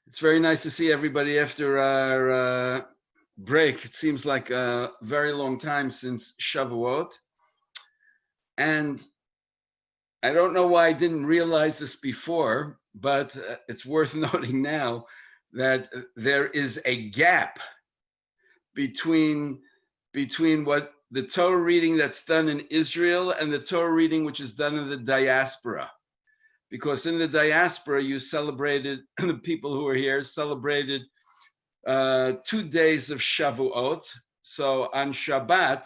It's very nice to see everybody after our break. It seems like a very long time since Shavuot. And I don't know why I didn't realize this before, but it's worth noting now that there is a gap between what the Torah reading that's done in Israel and the Torah reading which is done in the diaspora. Because in the diaspora, you celebrated, the people who are here celebrated 2 days of Shavuot. So on Shabbat,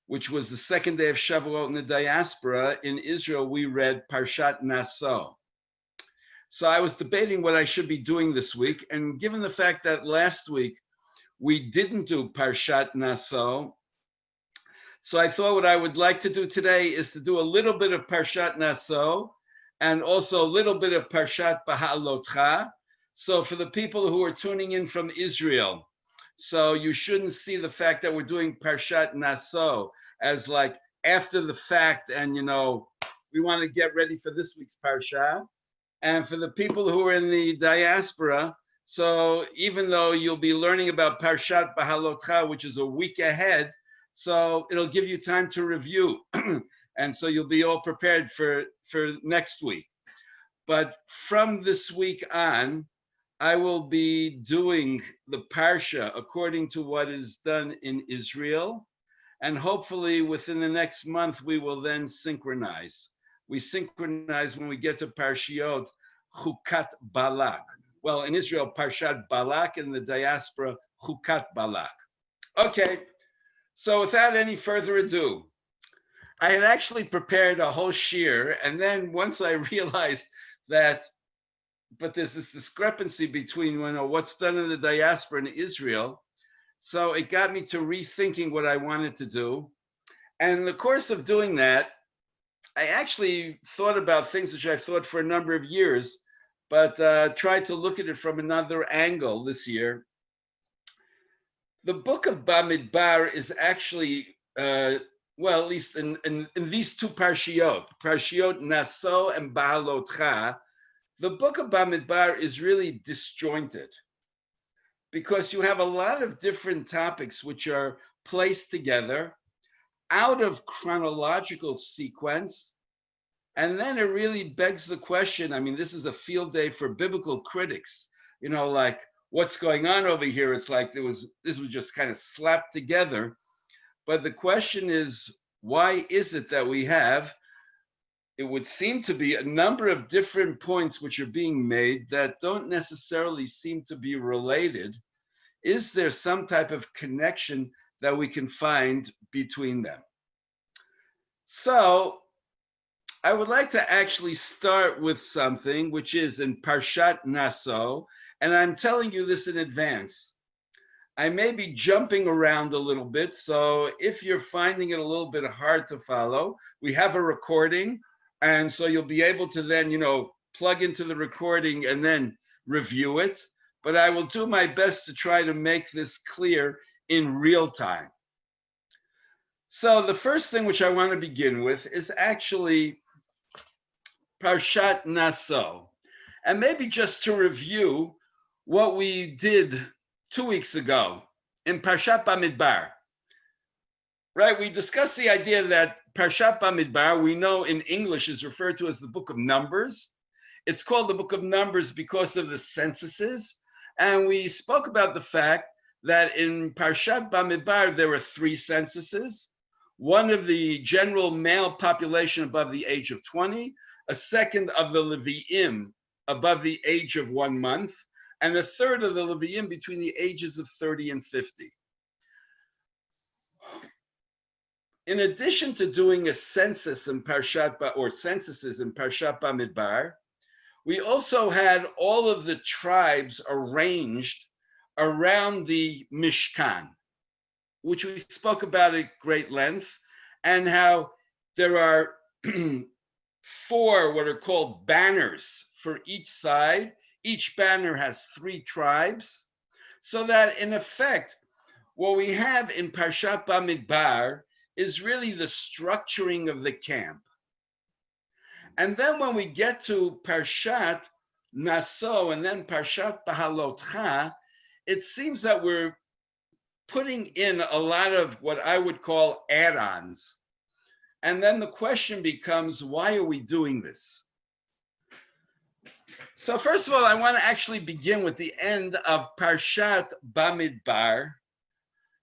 which was the second day of Shavuot in the diaspora, in Israel, we read Parshat Naso. So I was debating what I should be doing this week. And given the fact that last week we didn't do Parshat Naso, so I thought what I would like to do today is to do a little bit of Parshat Naso and also a little bit of Parshat Behaalotecha. So for the people who are tuning in from Israel, so you shouldn't see the fact that we're doing Parshat Naso as like after the fact and, you know, we want to get ready for this week's Parsha. And for the people who are in the diaspora, so even though you'll be learning about Parshat Behaalotecha, which is a week ahead, so it'll give you time to review. And so you'll be all prepared for next week. But from this week on, I will be doing the parsha according to what is done in Israel. And hopefully within the next month, we will then synchronize. We synchronize when we get to Parshiot Chukat Balak. Well, in Israel, Parshat Balak, in the diaspora, Chukat Balak. Okay, so without any further ado, I had actually prepared a whole shir, and then once I realized that, but there's this discrepancy between what's done in the diaspora and Israel, so it got me to rethinking what I wanted to do. And in the course of doing that, I actually thought about things which I thought for a number of years, but tried to look at it from another angle this year. The book of Bamidbar is actually well, at least in these two Parshiot Naso and Behaalotecha, the book of Bamidbar is really disjointed because you have a lot of different topics which are placed together out of chronological sequence. And then it really begs the question, I mean, this is a field day for biblical critics, like what's going on over here? It's like this was just kind of slapped together. But the question is, why is it that we have, it would seem to be a number of different points which are being made that don't necessarily seem to be related? Is there some type of connection that we can find between them? So I would like to actually start with something which is in Parshat Naso, and I'm telling you this in advance. I may be jumping around a little bit, so if you're finding it a little bit hard to follow, we have a recording, and so you'll be able to then, plug into the recording and then review it. But I will do my best to try to make this clear in real time. So the first thing which I want to begin with is actually Parshat Naso. And maybe just to review what we did 2 weeks ago in Parshat Bamidbar, right? We discussed the idea that Parshat Bamidbar, we know in English is referred to as the book of Numbers. It's called the book of Numbers because of the censuses. And we spoke about the fact that in Parshat Bamidbar, there were 3 censuses. One of the general male population above the age of 20, a second of the Leviim above the age of 1 month, and a third of the Leviim between the ages of 30 and 50. In addition to doing a census in censuses in Parshat Bamidbar, we also had all of the tribes arranged around the Mishkan, which we spoke about at great length, and how there are 4 what are called banners for each side. Each banner has 3 tribes, so that in effect, what we have in Parshat Bamidbar is really the structuring of the camp. And then when we get to Parshat Naso and then Parshat Behaalotecha, it seems that we're putting in a lot of what I would call add-ons. And then the question becomes, why are we doing this? So first of all, I want to actually begin with the end of Parshat Bamidbar.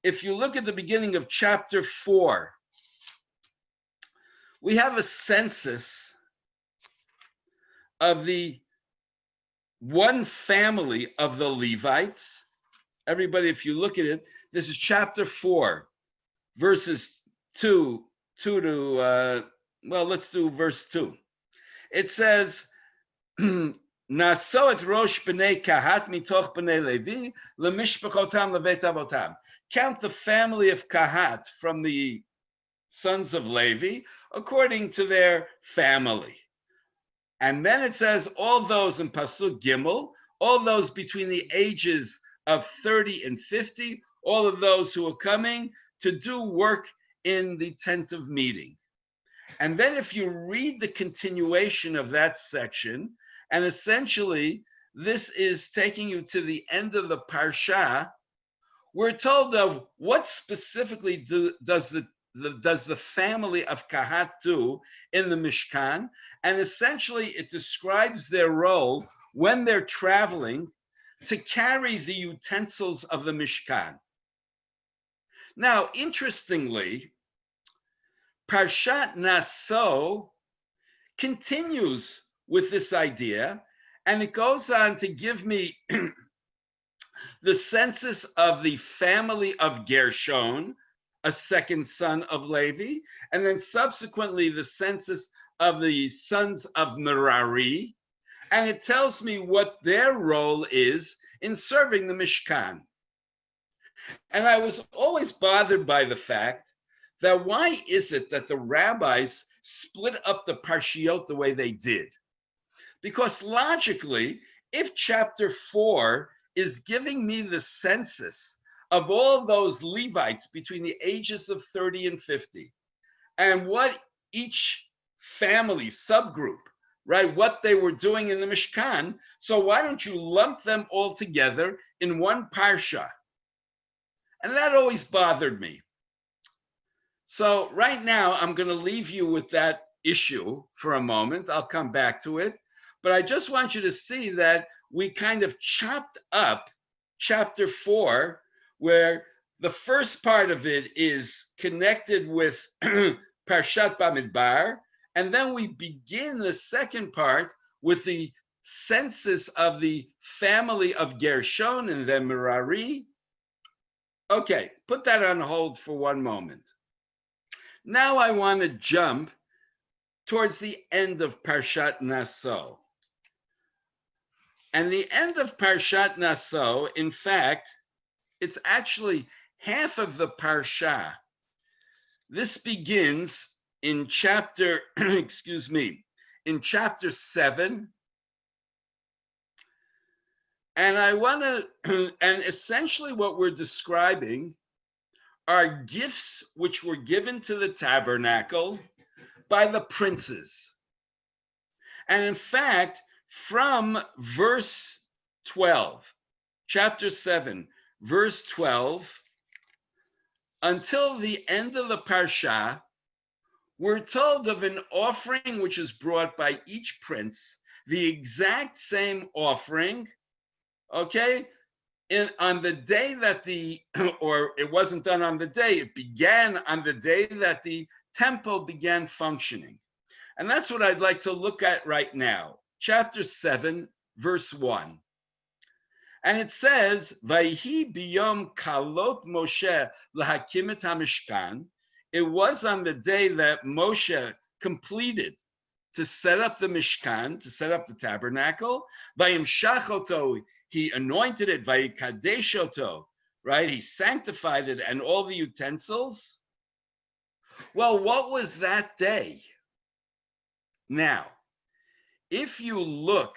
If you look at the beginning of chapter 4, we have a census of the one family of the Levites. Everybody, if you look at it, this is chapter 4, verses 2 to, let's do verse 2. It says, Naso et rosh b'nei Kahat mitoch b'nei Levi lemishpachotam levet avotam. Count the family of Kahat from the sons of Levi according to their family. And then it says, all those in Pasuk Gimel, all those between the ages of 30 and 50, all of those who are coming to do work in the tent of meeting. And then if you read the continuation of that section, and essentially this is taking you to the end of the parsha, we're told of what specifically does the family of Kahat do in the Mishkan, and essentially it describes their role when they're traveling to carry the utensils of the Mishkan. Now, interestingly, Parshat Naso continues with this idea, and it goes on to give me the census of the family of Gershon, a second son of Levi, and then subsequently the census of the sons of Merari, and it tells me what their role is in serving the Mishkan. And I was always bothered by the fact that why is it that the rabbis split up the parshiot the way they did? Because logically, if chapter 4 is giving me the census of all those Levites between the ages of 30 and 50, and what each family subgroup, right, what they were doing in the Mishkan, so why don't you lump them all together in one parsha? And that always bothered me. So right now, I'm going to leave you with that issue for a moment. I'll come back to it. But I just want you to see that we kind of chopped up chapter 4, where the first part of it is connected with Parshat Bamidbar, and then we begin the second part with the census of the family of Gershon and then Merari. Okay, put that on hold for one moment. Now I want to jump towards the end of Parshat Naso. And the end of Parshat Naso, in fact, it's actually half of the parsha. This begins in chapter, in chapter 7. And I want to, and essentially what we're describing are gifts which were given to the tabernacle by the princes. And in fact, from verse 12, chapter 7, verse 12, until the end of the parsha, we're told of an offering which is brought by each prince, the exact same offering, okay, on the day that or it wasn't done on the day, it began on the day that the temple began functioning. And that's what I'd like to look at right now. Chapter 7, verse 1. And it says, Vayhi biyom kalot Moshe lahakim et hamishkan. It was on the day that Moshe completed to set up the Mishkan, to set up the tabernacle. Vayimshach oto, he anointed it. Vayikadesh oto, right? He sanctified it and all the utensils. Well, what was that day? Now, if you look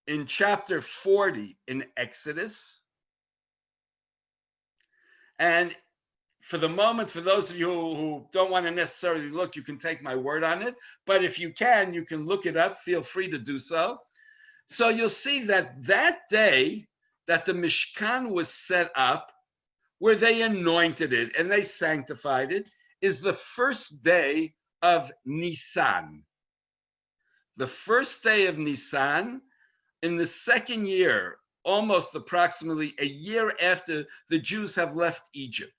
in chapter 40 in Exodus, and for the moment, for those of you who don't want to necessarily look, you can take my word on it. But if you can look it up. Feel free to do so. So you'll see that that day that the Mishkan was set up, where they anointed it and they sanctified it, is the first day of Nisan. The first day of Nisan in the second year, almost approximately a year after the Jews have left Egypt.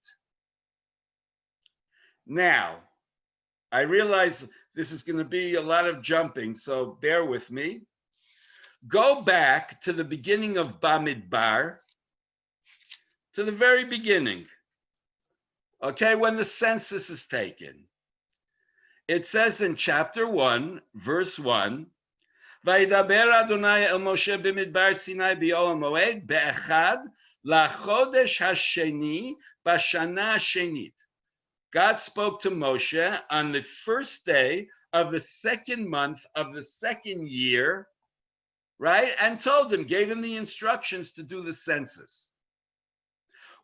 Now, I realize this is going to be a lot of jumping, so bear with me. Go back to the beginning of Bamidbar, to the very beginning, okay, when the census is taken. It says in chapter 1, verse 1, Vaydaber Adonai el Moshe b'midbar Sinai b'yom ha'moed be'echad lachodesh hasheni b'shana hashenit. God spoke to Moshe on the first day of the second month of the second year, right? And told him, gave him the instructions to do the census.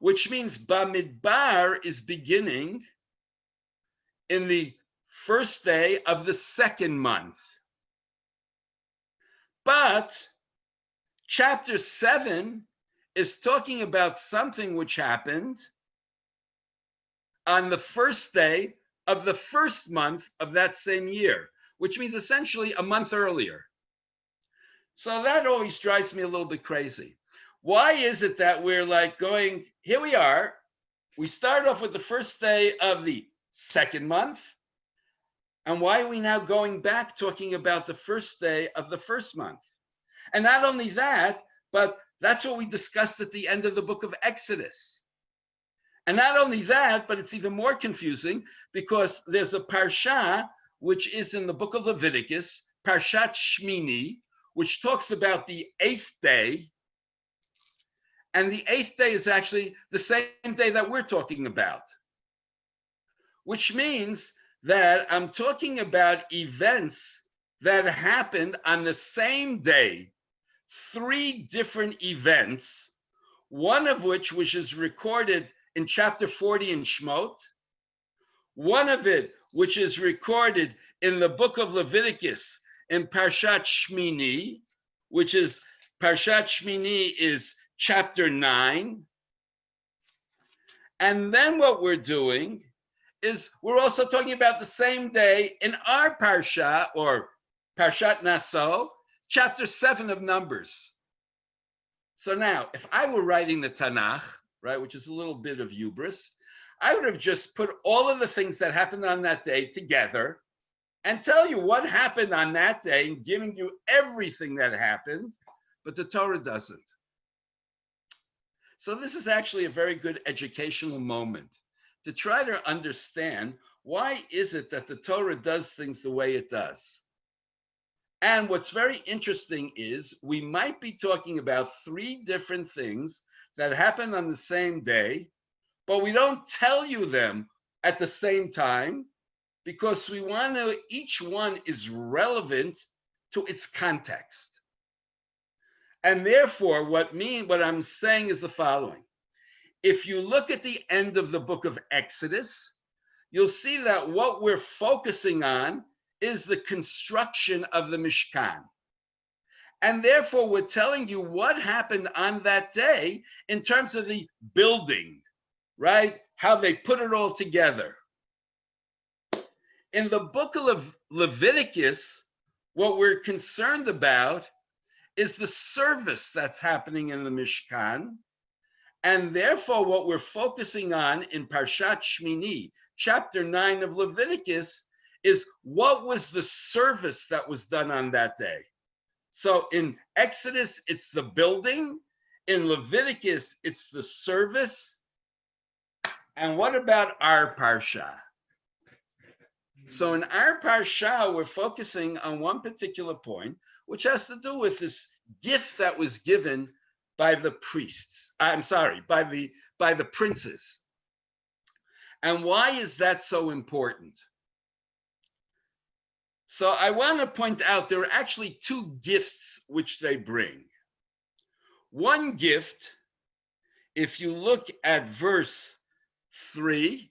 Which means Bamidbar is beginning in the first day of the second month. But chapter 7 is talking about something which happened on the first day of the first month of that same year, which means essentially a month earlier. So that always drives me a little bit crazy. Why is it that we're like going, here we are, we start off with the first day of the second month, and why are we now going back talking about the first day of the first month? And not only that, but that's what we discussed at the end of the book of Exodus. And not only that, but it's even more confusing because there's a parsha which is in the book of Leviticus, Parshat Shmini, which talks about the 8th day. And the 8th day is actually the same day that we're talking about, which means that I'm talking about events that happened on the same day, 3 different events, one of which is recorded in chapter 40 in Shmot, one of it which is recorded in the book of Leviticus in Parshat Shmini, which is Parshat Shmini is chapter 9. And then what we're doing is we're also talking about the same day in our parsha, or Parshat Naso, chapter 7 of Numbers. So now, if I were writing the Tanakh, right, which is a little bit of hubris, I would have just put all of the things that happened on that day together and tell you what happened on that day and giving you everything that happened, but the Torah doesn't. So this is actually a very good educational moment to try to understand why is it that the Torah does things the way it does. And what's very interesting is we might be talking about 3 different things that happened on the same day, but we don't tell you them at the same time because we want to, each one is relevant to its context. And therefore, what I'm saying is the following. If you look at the end of the book of Exodus, you'll see that what we're focusing on is the construction of the Mishkan. And therefore, we're telling you what happened on that day in terms of the building, right? How they put it all together. In the book of Leviticus, what we're concerned about is the service that's happening in the Mishkan. And therefore, what we're focusing on in Parshat Shmini, chapter 9 of Leviticus, is what was the service that was done on that day. So in Exodus, it's the building. In Leviticus, it's the service. And what about our Parsha? So in our Parsha, we're focusing on one particular point, which has to do with this gift that was given by the priests. I'm sorry, by the princes. And why is that so important? So I want to point out there are actually 2 gifts which they bring. One gift, if you look at verse 3,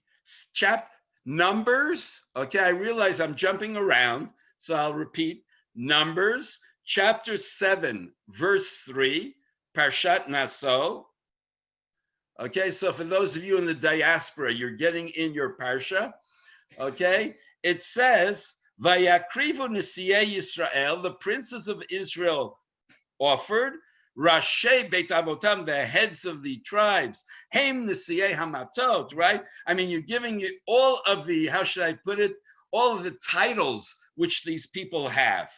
Numbers, okay, I realize I'm jumping around, so I'll repeat. Numbers chapter 7, verse 3, Parshat Naso. Okay, so for those of you in the diaspora, you're getting in your parsha. Okay, it says, Vayakrivu Nisiei Yisrael, the princes of Israel offered, Rashi Beit Avotam, the heads of the tribes, Haim Nisiei Hamatot, right? I mean, you're giving you all of the, how should I put it, all of the titles which these people have.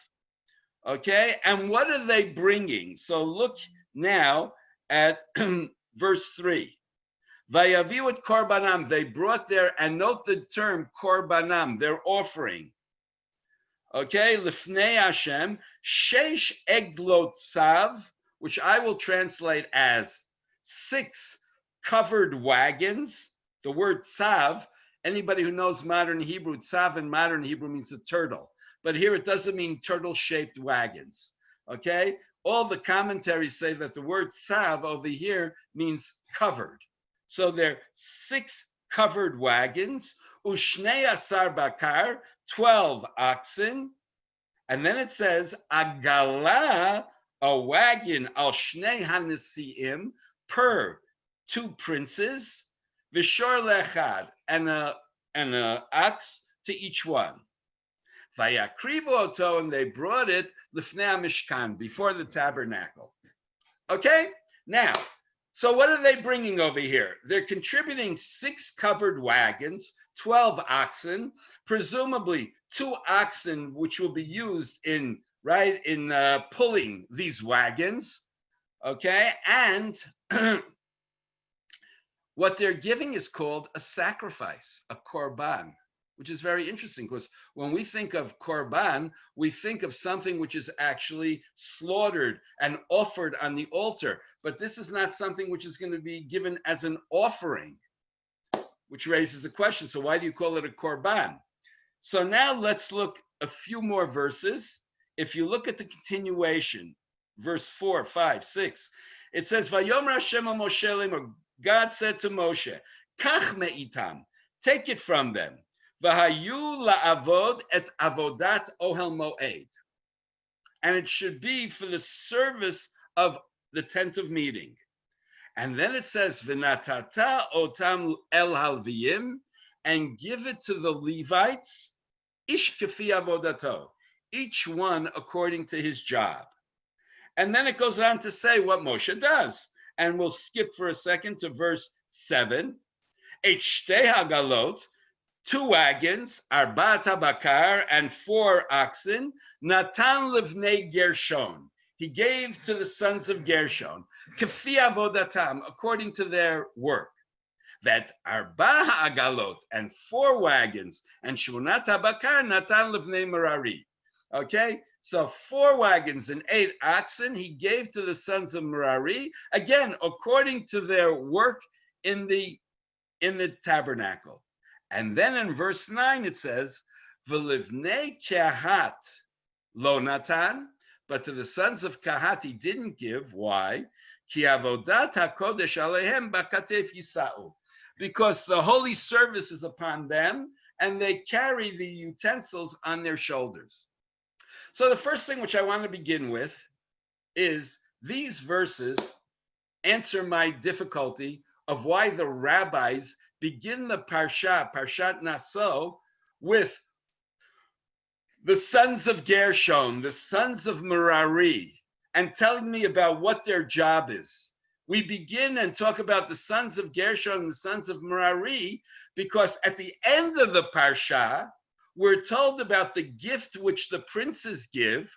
Okay, and what are they bringing? So look now at verse 3. Vayaviu et korbanam, they brought their, and note the term korbanam, their offering. Okay, lifnei Hashem, sheish eglot tzav, which I will translate as 6 covered wagons. The word tzav, anybody who knows modern Hebrew, tzav in modern Hebrew means a turtle. But here it doesn't mean turtle-shaped wagons. Okay, all the commentaries say that the word tzav over here means covered. So there are 6 covered wagons, ushnei asar bakar, 12 oxen, and then it says agala, a wagon, al shnei hanesiim, per 2 princes, v'shor lechad, and a ox to each one. Vayakrivu oto, and they brought it lifnei mishkan, before the tabernacle. Okay, now. So what are they bringing over here? They're contributing 6 covered wagons, 12 oxen, presumably 2 oxen, which will be used in pulling these wagons. Okay, and what they're giving is called a sacrifice, a korban, which is very interesting because when we think of korban, we think of something which is actually slaughtered and offered on the altar. But this is not something which is going to be given as an offering, which raises the question, so why do you call it a korban? So now let's look a few more verses. If you look at the continuation, verse 4, 5, 6, it says, Vayomer Hashem al Moshe lemor, God said to Moshe, Kach me'itam, take it from them. V'hayu la'avod et avodat ohel moed, and it should be for the service of the tent of meeting. And then it says, V'natata otam el halviyim, and give it to the Levites, ish kefi avodato, each one according to his job. And then it goes on to say what Moshe does. And we'll skip for a second to verse 7. Et shtei hagalot, 2 wagons, arbat bakar, and 4 oxen, natan livnei Gershon, he gave to the sons of Gershon, kefi avodatam, according to their work. That arba agalot, and 4 wagons, and shmonat bakar, natan livnei Merari. Okay, so 4 wagons and 8 oxen he gave to the sons of Merari, again according to their work in the tabernacle. And then in verse 9 it says, V'livnei Kahat lo natan, but to the sons of Kahat he didn't give. Why? Ki avodat hakodesh alehem bakatef yisa'u, because the holy service is upon them and they carry the utensils on their shoulders. So the first thing which I want to begin with is these verses answer my difficulty of why the rabbis begin the Parshat Naso, with the sons of Gershon, the sons of Merari, and telling me about what their job is. We begin and talk about the sons of Gershon and the sons of Merari because at the end of the Parsha, we're told about the gift which the princes give,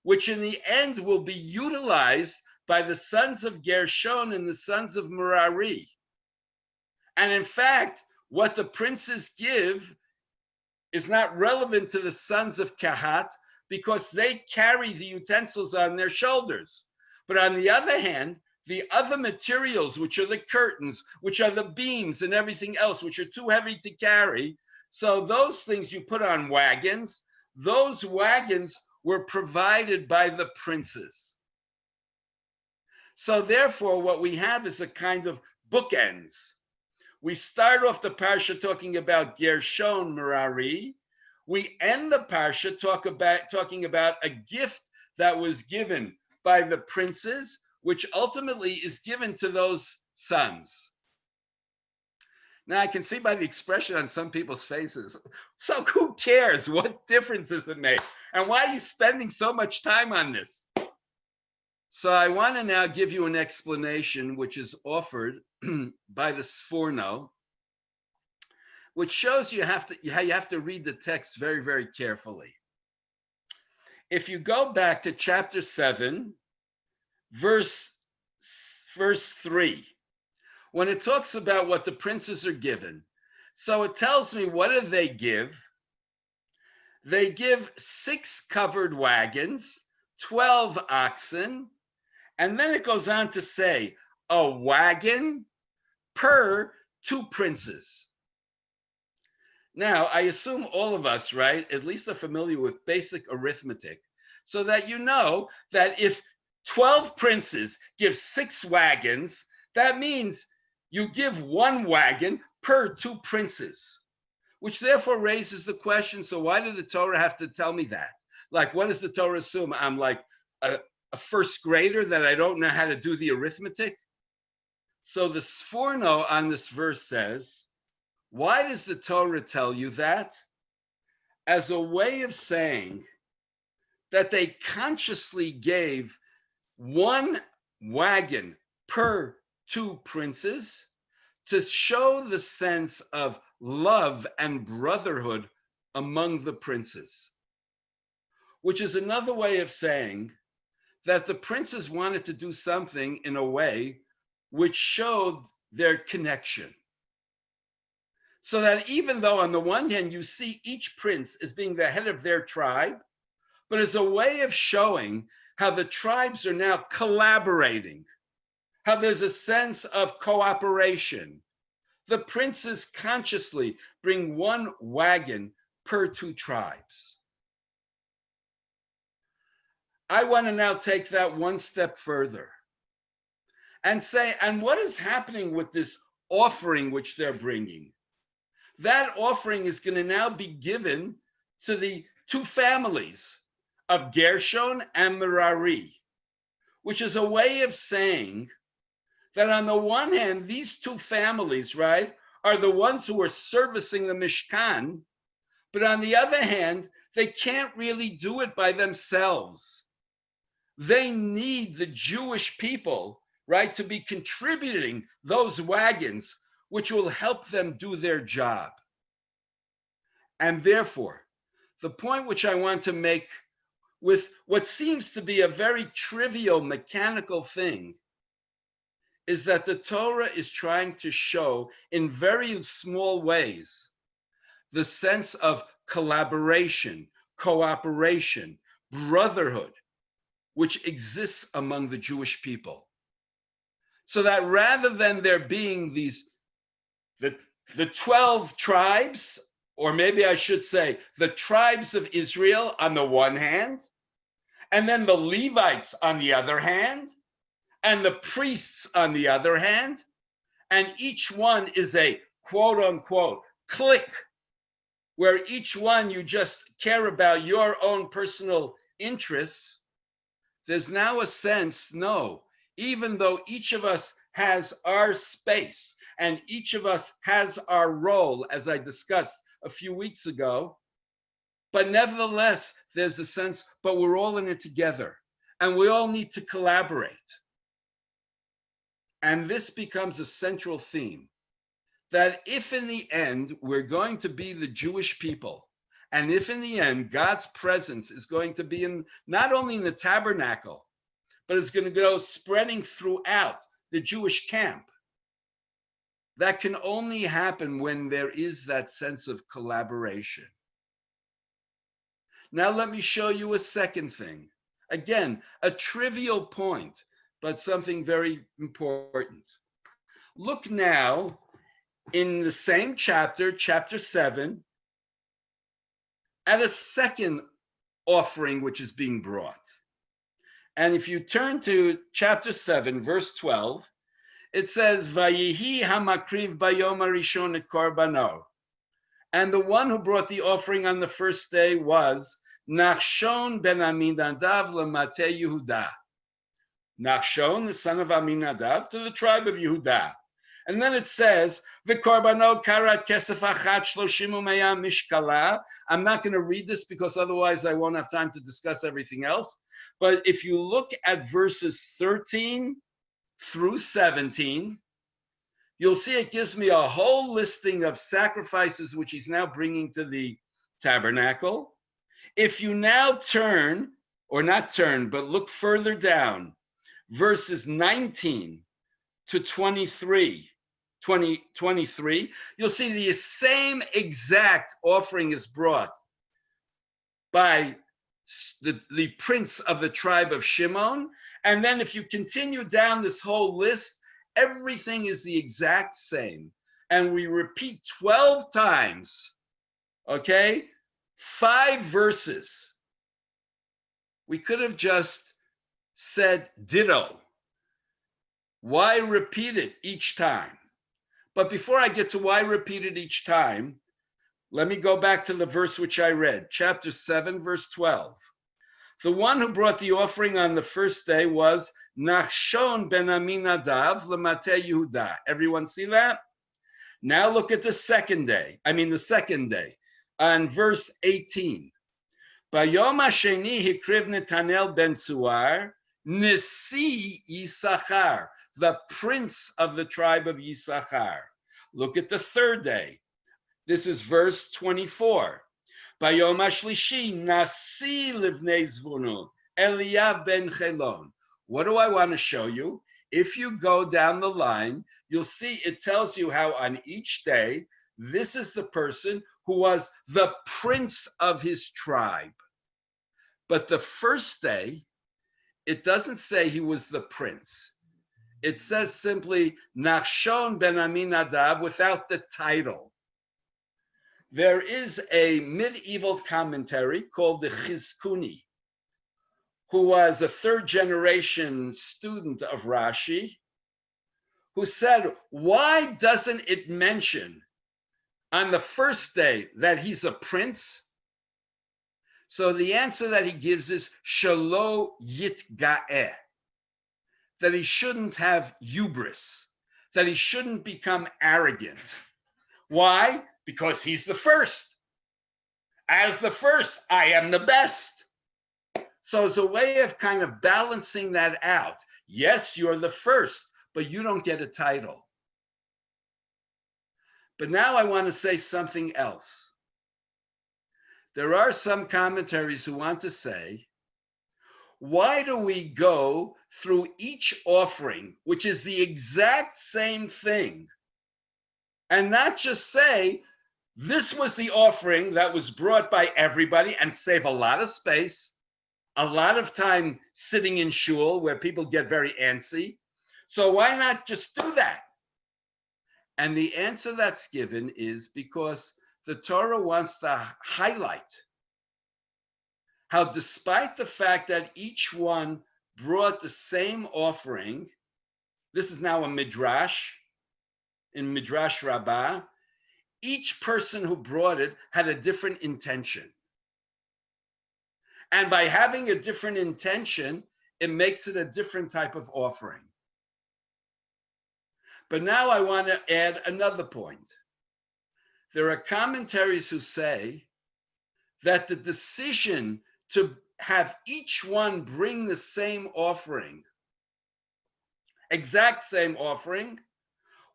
which in the end will be utilized by the sons of Gershon and the sons of Merari. And in fact, what the princes give is not relevant to the sons of Kahat because they carry the utensils on their shoulders. But on the other hand, the other materials, which are the curtains, which are the beams and everything else, which are too heavy to carry, so those things you put on wagons, those wagons were provided by the princes. So therefore, what we have is a kind of bookends. We start off the parsha talking about Gershon Merari. We end the parsha talking about a gift that was given by the princes, which ultimately is given to those sons. Now I can see by the expression on some people's faces, so who cares? What difference does it make? And why are you spending so much time on this? So I want to now give you an explanation which is offered by the Sforno, which shows you how you have to read the text very, very carefully. If you go back to chapter 7, verse 3, when it talks about what the princes are given, so it tells me, what do they give? They give 6 covered wagons, 12 oxen, and then it goes on to say, a wagon per 2 princes. Now, I assume all of us, right, at least are familiar with basic arithmetic, so that you know that if 12 princes give 6 wagons, that means you give 1 wagon per 2 princes, which therefore raises the question, so why did the Torah have to tell me that? Like, what does the Torah assume? I'm like a first grader that I don't know how to do the arithmetic? So the Sforno on this verse says, why does the Torah tell you that? As a way of saying that they consciously gave 1 wagon per 2 princes to show the sense of love and brotherhood among the princes, which is another way of saying that the princes wanted to do something in a way which showed their connection. So that even though on the one hand you see each prince as being the head of their tribe, but as a way of showing how the tribes are now collaborating, how there's a sense of cooperation. The princes consciously bring 1 wagon per 2 tribes. I want to now take that one step further and say, and what is happening with this offering which they're bringing? That offering is going to now be given to the 2 families of Gershon and Merari, which is a way of saying that on the one hand, these 2 families, right, are the ones who are servicing the Mishkan, but on the other hand, they can't really do it by themselves. They need the Jewish people, right, to be contributing those wagons, which will help them do their job. And therefore, the point which I want to make with what seems to be a very trivial mechanical thing is that the Torah is trying to show in very small ways the sense of collaboration, cooperation, brotherhood, which exists among the Jewish people. So that rather than there being the 12 tribes, or maybe I should say the tribes of Israel on the one hand, and then the Levites on the other hand, and the priests on the other hand, and each one is a quote unquote clique, where each one you just care about your own personal interests. There's now a sense, no, even though each of us has our space and each of us has our role, as I discussed a few weeks ago, but nevertheless, there's a sense, but we're all in it together and we all need to collaborate. And this becomes a central theme, that if in the end we're going to be the Jewish people, and if in the end God's presence is going to be in not only in the tabernacle, but it's going to go spreading throughout the Jewish camp, that can only happen when there is that sense of collaboration. Now let me show you a second thing. Again, a trivial point, but something very important. Look now in the same chapter, chapter 7, at a second offering which is being brought. And if you turn to chapter 7, verse 12, it says, Vayihi hamakriv bayom harishon et korbano. And the one who brought the offering on the first day was Nachshon ben Aminadav lemate Yehuda. Nachshon, the son of Aminadav, to the tribe of Yehuda. And then it says, V'korbano karat kesef achat shloshim u'maya mishkala. I'm not going to read this because otherwise I won't have time to discuss everything else. But if you look at verses 13 through 17, you'll see it gives me a whole listing of sacrifices which he's now bringing to the tabernacle. If you now turn, or not turn, but look further down, verses 19 to 23, you'll see the same exact offering is brought by the prince of the tribe of Shimon. And then if you continue down this whole list, everything is the exact same. And we repeat 12 times, okay? 5 verses. We could have just said ditto. Why repeat it each time? But before I get to why repeat it each time, let me go back to the verse which I read, chapter 7, verse 12. The one who brought the offering on the first day was Nachshon ben Aminadav lemate Yehuda. Everyone see that? Now look at the second day. On verse 18. Bayom hasheni hikriv Netanel ben Tzuar, Nisi Yisachar, the prince of the tribe of Yisachar. Look at the third day. This is verse 24. Bayom hashlishi Nasi livnei Zvulun, Eliyav ben Chelon. What do I want to show you? If you go down the line, you'll see it tells you how on each day, this is the person who was the prince of his tribe. But the first day, it doesn't say he was the prince. It says simply Nachshon ben Aminadav without the title. There is a medieval commentary called the Chizkuni, who was a third generation student of Rashi, who said, why doesn't it mention on the first day that he's a prince? So the answer that he gives is shelo yitga'eh, that he shouldn't have hubris, that he shouldn't become arrogant. Why? Because he's the first. As the first, I am the best. So it's a way of kind of balancing that out. Yes, you're the first, but you don't get a title. But now I want to say something else. There are some commentaries who want to say, why do we go through each offering, which is the exact same thing, and not just say, this was the offering that was brought by everybody, and save a lot of space, a lot of time sitting in shul where people get very antsy. So why not just do that? And the answer that's given is because the Torah wants to highlight how, despite the fact that each one brought the same offering, this is now a midrash, in Midrash Rabbah, each person who brought it had a different intention. And by having a different intention, it makes it a different type of offering. But now I want to add another point. There are commentaries who say that the decision to have each one bring the same offering, exact same offering,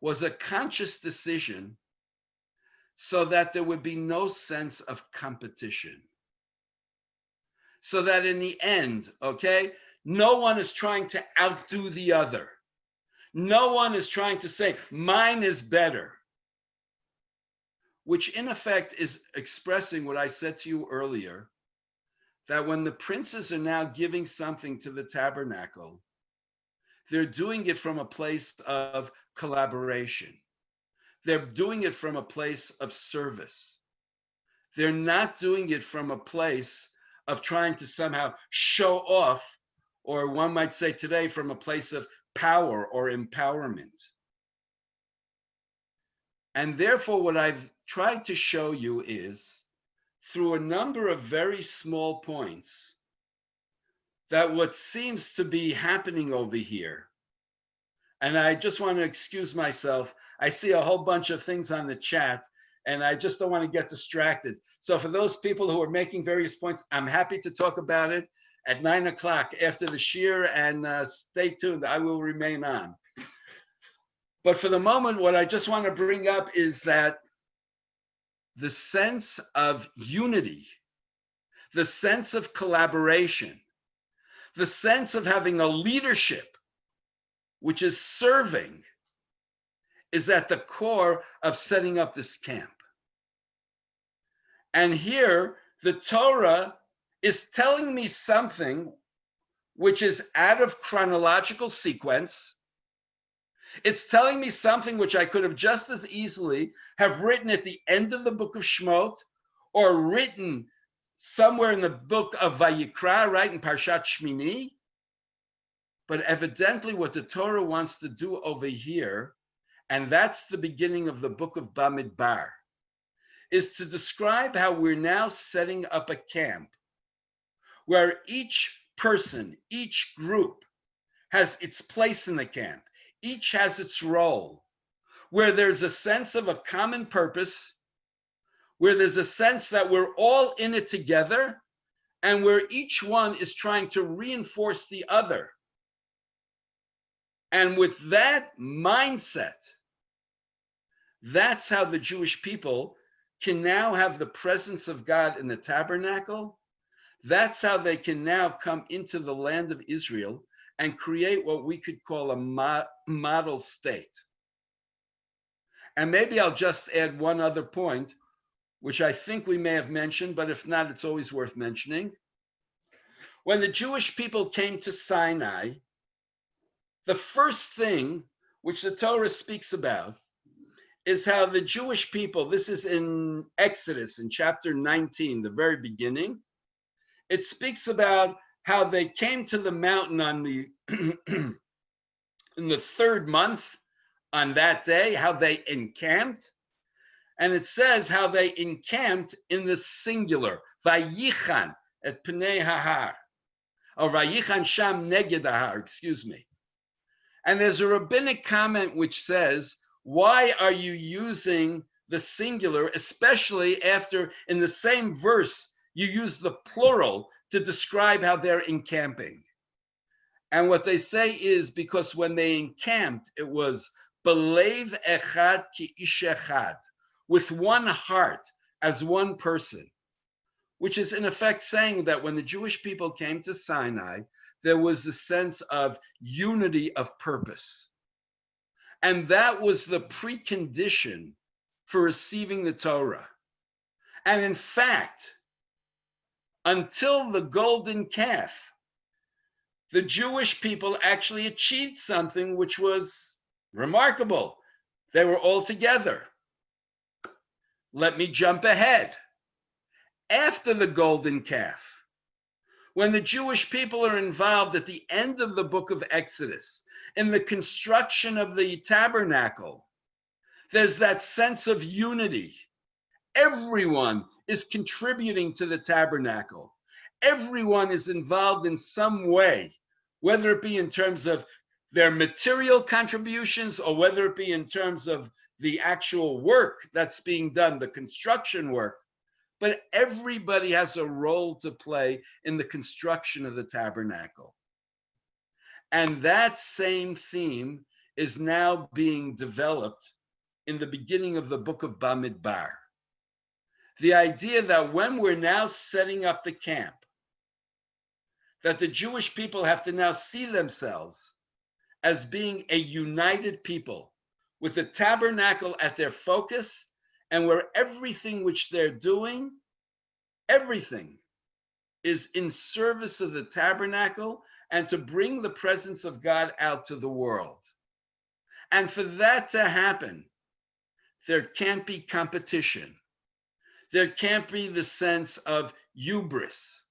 was a conscious decision so that there would be no sense of competition. So that in the end, okay, no one is trying to outdo the other. No one is trying to say, mine is better. Which in effect is expressing what I said to you earlier, that when the princes are now giving something to the tabernacle, they're doing it from a place of collaboration. They're doing it from a place of service. They're not doing it from a place of trying to somehow show off, or one might say today, from a place of power or empowerment. And therefore, what I've tried to show you is through a number of very small points that what seems to be happening over here, and I just want to excuse myself, I see a whole bunch of things on the chat, and I just don't want to get distracted. So for those people who are making various points, I'm happy to talk about it at 9 o'clock after the shir, and stay tuned, I will remain on. But for the moment, what I just want to bring up is that the sense of unity, the sense of collaboration, the sense of having a leadership which is serving, is at the core of setting up this camp. And here, the Torah is telling me something which is out of chronological sequence. It's telling me something which I could have just as easily have written at the end of the book of Shemot, or written somewhere in the book of Vayikra, right, in Parshat Shmini. But evidently what the Torah wants to do over here, and that's the beginning of the book of Bamidbar, is to describe how we're now setting up a camp where each person, each group has its place in the camp. Each has its role, where there's a sense of a common purpose, where there's a sense that we're all in it together, and where each one is trying to reinforce the other. And with that mindset, that's how the Jewish people can now have the presence of God in the tabernacle. That's how they can now come into the land of Israel and create what we could call a model state. And maybe I'll just add one other point, which I think we may have mentioned, but if not, it's always worth mentioning. When the Jewish people came to Sinai, the first thing which the Torah speaks about is how the Jewish people, this is in Exodus in chapter 19, the very beginning, it speaks about how they came to the mountain on the in the third month on that day, how they encamped. And it says how they encamped in the singular, Vayichan et Pnei Hahar, or Vayichan Sham Neged Hahar, excuse me. And there's a rabbinic comment which says, why are you using the singular, especially after in the same verse, you use the plural to describe how they're encamping? And what they say is because when they encamped, it was belev echad ki ish echad, with one heart as one person, which is in effect saying that when the Jewish people came to Sinai, there was a sense of unity of purpose. And that was the precondition for receiving the Torah. And in fact, until the golden calf, the Jewish people actually achieved something which was remarkable. They were all together. Let me jump ahead. After the golden calf, when the Jewish people are involved at the end of the book of Exodus in the construction of the tabernacle, there's that sense of unity. Everyone is contributing to the tabernacle. Everyone is involved in some way, whether it be in terms of their material contributions or whether it be in terms of the actual work that's being done, the construction work. But everybody has a role to play in the construction of the tabernacle. And that same theme is now being developed in the beginning of the book of Bamidbar. The idea that when we're now setting up the camp, that the Jewish people have to now see themselves as being a united people with the tabernacle at their focus, and where everything which they're doing, everything is in service of the tabernacle and to bring the presence of God out to the world. And for that to happen, there can't be competition. There can't be the sense of hubris.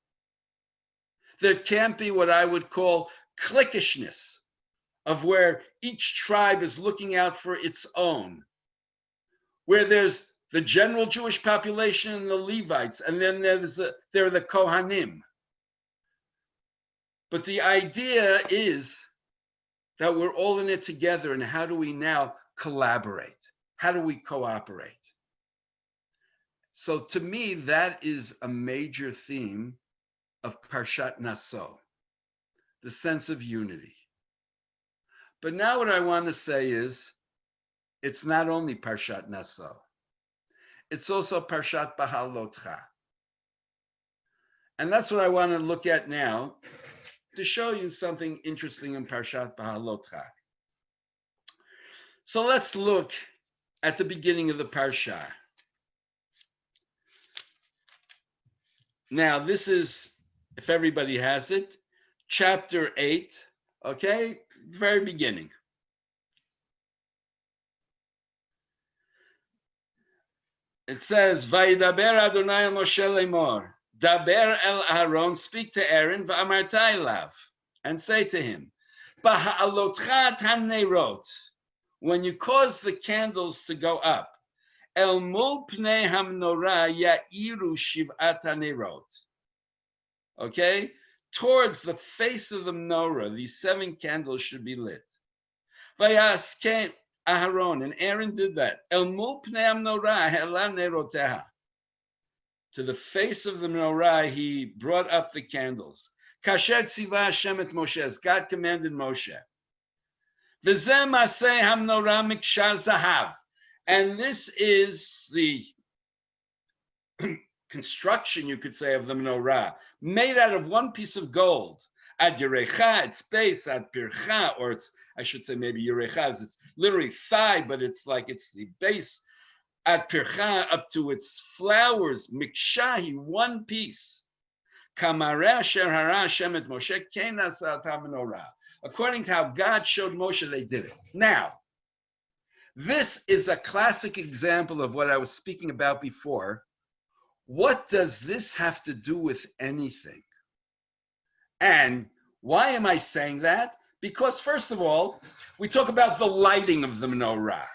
There can't be what I would call cliquishness, of where each tribe is looking out for its own, where there's the general Jewish population and the Levites, and then there are the Kohanim. But the idea is that we're all in it together, and how do we now collaborate? How do we cooperate? So to me, that is a major theme of Parshat Naso, the sense of unity. But now what I want to say is, it's not only Parshat Naso, it's also Parshat Behaalotecha. And that's what I want to look at now, to show you something interesting in Parshat Behaalotecha. So let's look at the beginning of the parsha. Now, this is, if everybody has it, chapter 8, okay? Very beginning. It says, Vayidaber Adonai el Moshe lemor, Daber el Aaron, speak to Aaron, v'amarta elav, and say to him, Behaalotecha hanerot, when you cause the candles to go up, El mul pnei hamnorah ya'iru shiv'at hanerot. Okay? Towards the face of the menorah, these 7 candles should be lit. Vayasken Aharon, and Aaron did that. El mul pnei hamnorah hela neroteha. To the face of the menorah, he brought up the candles. Kasher tziva Hashem et Moshe, as God commanded Moshe. V'zeh maseh hamnorah mikshar zahav. And this is the construction, you could say, of the menorah, made out of one piece of gold. Ad yerecha, its base, ad pircha, or it's, I should say maybe yerecha, it's literally thigh, but it's like it's the base. Ad pircha, up to its flowers, mikshahi, one piece. Kamareh asher hara Hashem et Moshe ken asat menorah. According to how God showed Moshe, they did it. Now, this is a classic example of what I was speaking about before. What does this have to do with anything? And why am I saying that? Because first of all, we talk about the lighting of the menorah.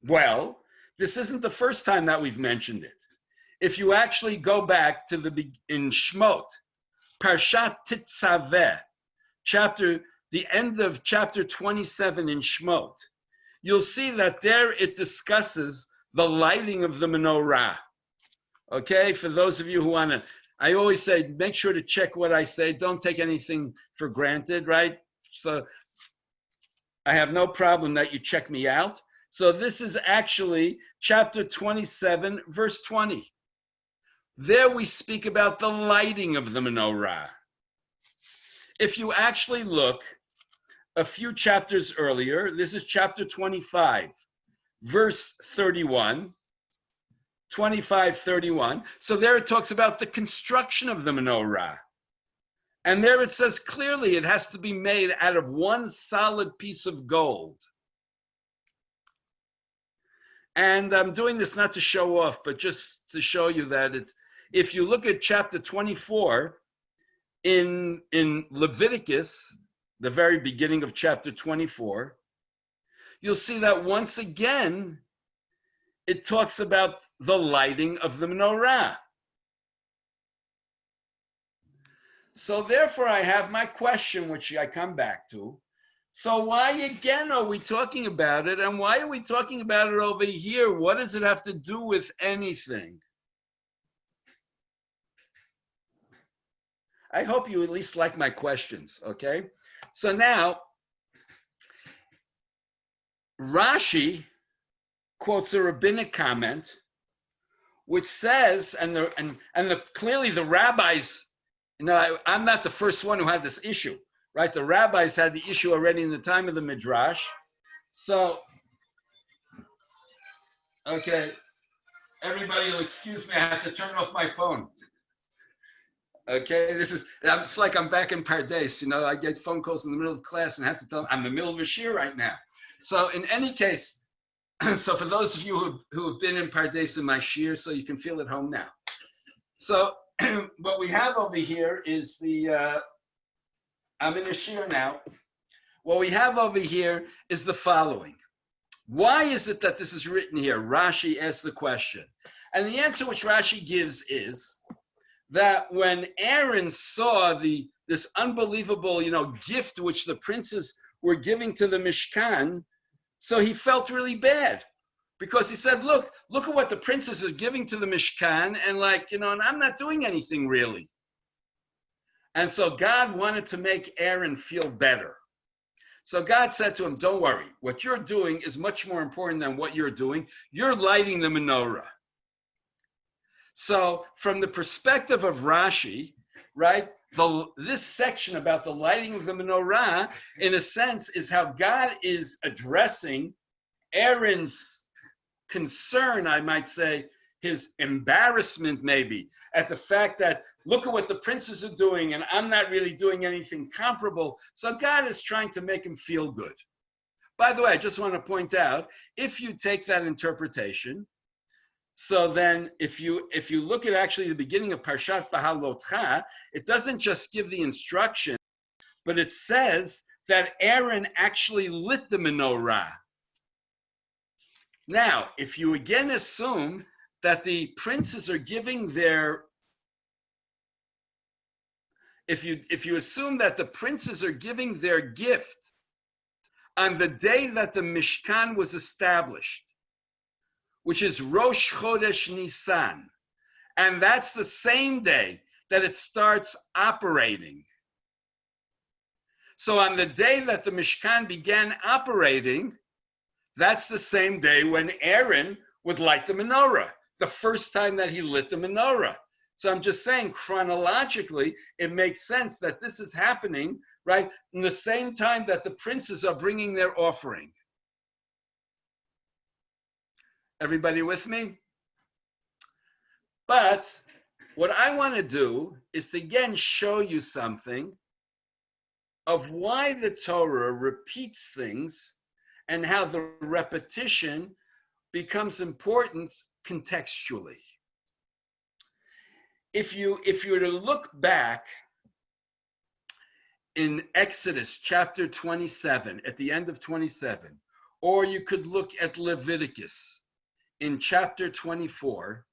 Well, this isn't the first time that we've mentioned it. If you actually go back to in Shmot, Parshat Tetzaveh, the end of chapter 27 in Shmot, you'll see that there it discusses the lighting of the menorah. Okay, for those of you who want to, I always say, make sure to check what I say. Don't take anything for granted, right? So I have no problem that you check me out. So this is actually chapter 27, verse 20. There we speak about the lighting of the menorah. If you actually look a few chapters earlier, this is chapter 25, verse 31, 25:31. So there it talks about the construction of the menorah. And there it says clearly it has to be made out of one solid piece of gold. And I'm doing this not to show off, but just to show you that if you look at chapter 24 in Leviticus, the very beginning of chapter 24, you'll see that once again, it talks about the lighting of the menorah. So therefore, I have my question, which I come back to. So why again are we talking about it? And why are we talking about it over here? What does it have to do with anything? I hope you at least like my questions, okay? So now, Rashi quotes a rabbinic comment, which says, clearly the rabbis, I'm not the first one who had this issue, right? The rabbis had the issue already in the time of the Midrash. So, okay, everybody will excuse me, I have to turn off my phone. Okay, it's like I'm back in Pardes, I get phone calls in the middle of class and have to tell them I'm in the middle of a shir right now. So in any case, so for those of you who have been in Pardes in my shir, so you can feel at home now. So what we have over here is I'm in a shir now. What we have over here is the following. Why is it that this is written here? Rashi asks the question. And the answer which Rashi gives is that when Aaron saw this unbelievable, gift which the princes were giving to the Mishkan, so he felt really bad. Because he said, look at what the princes are giving to the Mishkan, and and I'm not doing anything really. And so God wanted to make Aaron feel better. So God said to him, don't worry, what you're doing is much more important than what you're doing. You're lighting the menorah. So from the perspective of Rashi, right, this section about the lighting of the menorah, in a sense, is how God is addressing Aaron's concern, I might say, his embarrassment maybe, at the fact that look at what the princes are doing and I'm not really doing anything comparable. So God is trying to make him feel good. By the way, I just want to point out, if you take that interpretation, so then if you look at actually the beginning of Parshat Behaalotecha, it doesn't just give the instruction, but it says that Aaron actually lit the menorah. Now, if you again assume that the princes are giving their, if you assume that the princes are giving their gift on the day that the Mishkan was established, which is Rosh Chodesh Nisan, and that's the same day that it starts operating. So on the day that the Mishkan began operating, that's the same day when Aaron would light the menorah, the first time that he lit the menorah. So I'm just saying, chronologically, it makes sense that this is happening, right, in the same time that the princes are bringing their offering. Everybody with me? But what I want to do is to again show you something of why the Torah repeats things and how the repetition becomes important contextually. If you were to look back in Exodus chapter 27, at the end of 27, or you could look at Leviticus in chapter 24,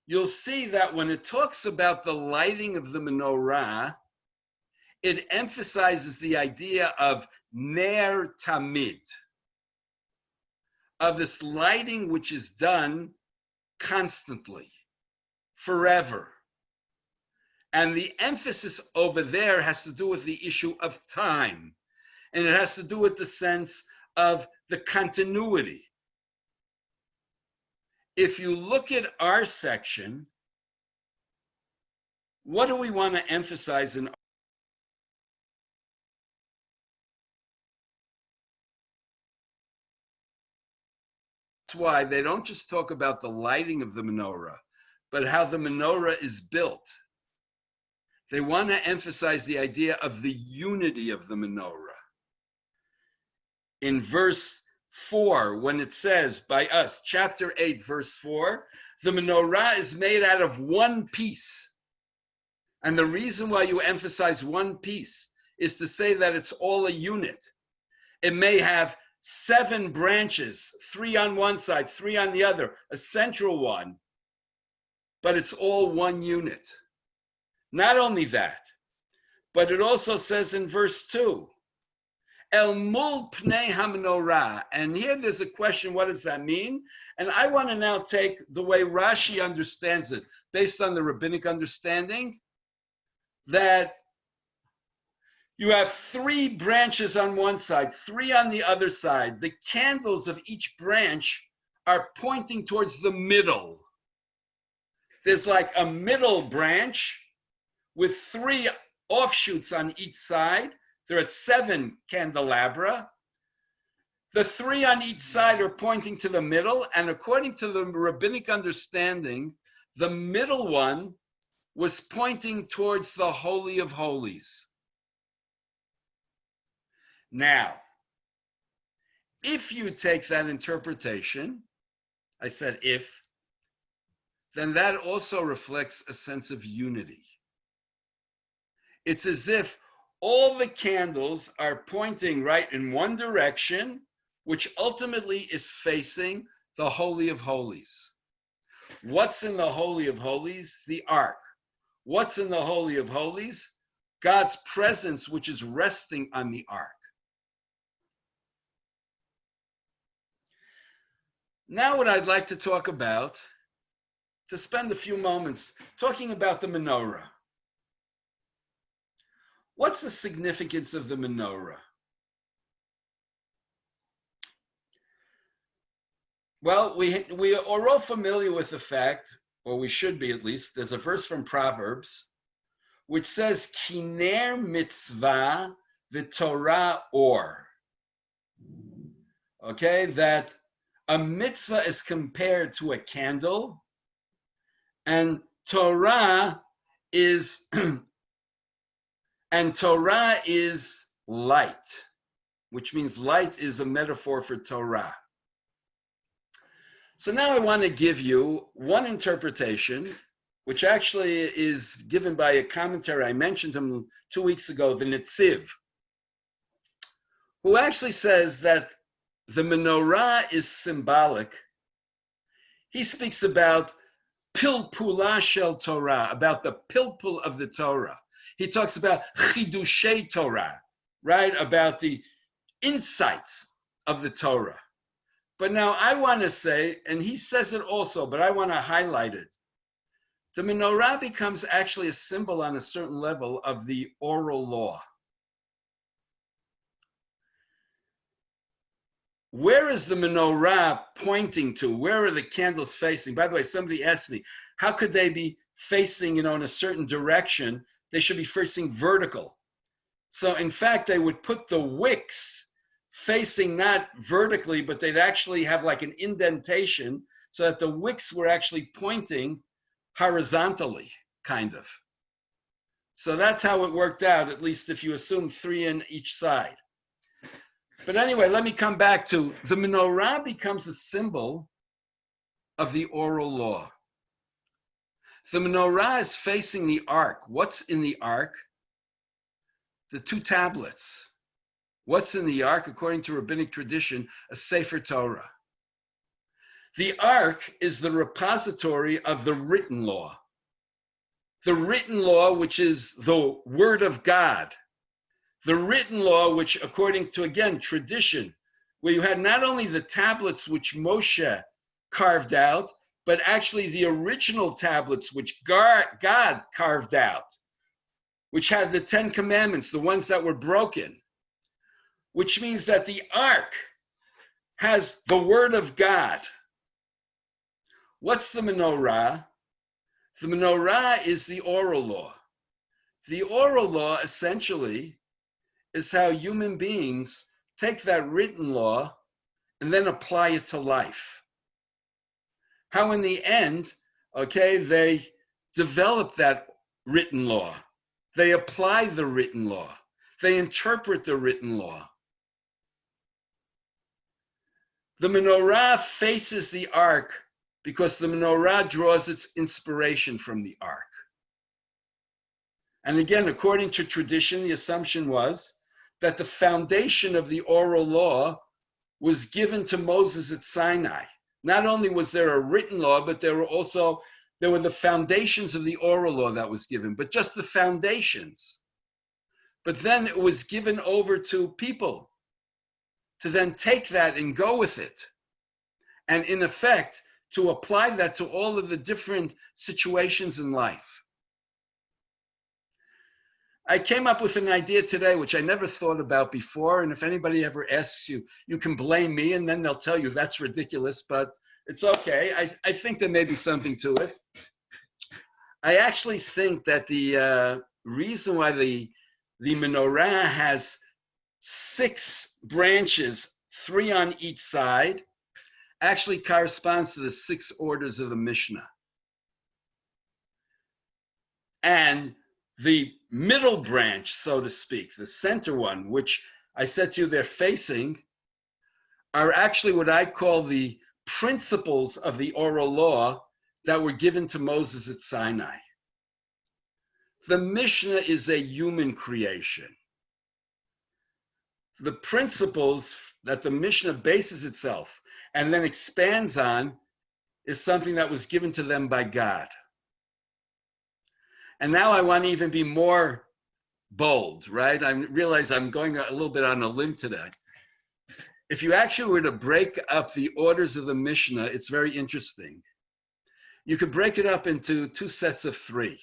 you'll see that when it talks about the lighting of the menorah, it emphasizes the idea of ner tamid, of this lighting which is done constantly, forever. And the emphasis over there has to do with the issue of time. And it has to do with the sense of the continuity. If you look at our section, what do we want to emphasize in That's why they don't just talk about the lighting of the menorah, but how the menorah is built. They want to emphasize the idea of the unity of the menorah. In verse 4, when it says by us, chapter 8, verse 4, the menorah is made out of one piece. And the reason why you emphasize one piece is to say that it's all a unit. It may have 7 branches, 3 on one side, 3 on the other, a central one, but it's all one unit. Not only that, but it also says in verse 2, El mul pnei ha-menorah. And here there's a question, what does that mean? And I want to now take the way Rashi understands it, based on the rabbinic understanding, that you have 3 branches on one side, 3 on the other side. The candles of each branch are pointing towards the middle. There's like a middle branch with 3 offshoots on each side. There are 7 candelabra. The 3 on each side are pointing to the middle, and according to the rabbinic understanding, the middle one was pointing towards the Holy of Holies. Now, if you take that interpretation, I said if, then that also reflects a sense of unity. It's as if all the candles are pointing right in one direction, which ultimately is facing the Holy of Holies. What's in the Holy of Holies? The Ark. What's in the Holy of Holies? God's presence, which is resting on the Ark. Now what I'd like to talk about, to spend a few moments talking about the menorah. What's the significance of the menorah? Well, we are all familiar with the fact, or we should be at least, there's a verse from Proverbs which says, Kiner mitzvah v'torah or. Okay, that a mitzvah is compared to a candle, and Torah is light, which means light is a metaphor for Torah. So now I want to give you one interpretation, which actually is given by a commentary. I mentioned him 2 weeks ago, the Netziv, who actually says that the menorah is symbolic. He speaks about pilpula shel Torah, about the pilpul of the Torah. He talks about chidushei Torah, right? About the insights of the Torah. But now I want to say, and he says it also, but I want to highlight it. The menorah becomes actually a symbol on a certain level of the oral law. Where is the menorah pointing to? Where are the candles facing? By the way, somebody asked me, how could they be facing, in a certain direction? They should be facing vertical. So in fact, they would put the wicks facing not vertically, but they'd actually have like an indentation so that the wicks were actually pointing horizontally, kind of. So that's how it worked out, at least if you assume 3 in each side. But anyway, let me come back to the menorah becomes a symbol of the oral law. The menorah is facing the ark. What's in the ark? The 2 tablets. What's in the ark? According to rabbinic tradition, a Sefer Torah. The ark is the repository of the written law. The written law, which is the word of God. The written law, which according to, again, tradition, where you had not only the tablets which Moshe carved out, but actually the original tablets which God carved out, which had the 10 commandments, the ones that were broken, which means that the ark has the word of God. What's the menorah? The menorah is the oral law. The oral law essentially is how human beings take that written law and then apply it to life. How in the end, okay, they develop that written law. They apply the written law. They interpret the written law. The menorah faces the ark because the menorah draws its inspiration from the ark. And again, according to tradition, the assumption was that the foundation of the oral law was given to Moses at Sinai. Not only was there a written law, but there were the foundations of the oral law that was given, but just the foundations. But then it was given over to people to then take that and go with it. And in effect, to apply that to all of the different situations in life. I came up with an idea today, which I never thought about before. And if anybody ever asks you, you can blame me, and then they'll tell you that's ridiculous, but it's okay. I think there may be something to it. I actually think that the reason why the menorah has 6 branches, 3 on each side, actually corresponds to the 6 orders of the Mishnah. And the middle branch, so to speak, the center one, which I said to you they're facing, are actually what I call the principles of the oral law that were given to Moses at Sinai. The Mishnah is a human creation. The principles that the Mishnah bases itself and then expands on is something that was given to them by God. And now I want to even be more bold, right? I realize I'm going a little bit on a limb today. If you actually were to break up the orders of the Mishnah, it's very interesting. You could break it up into two sets of three.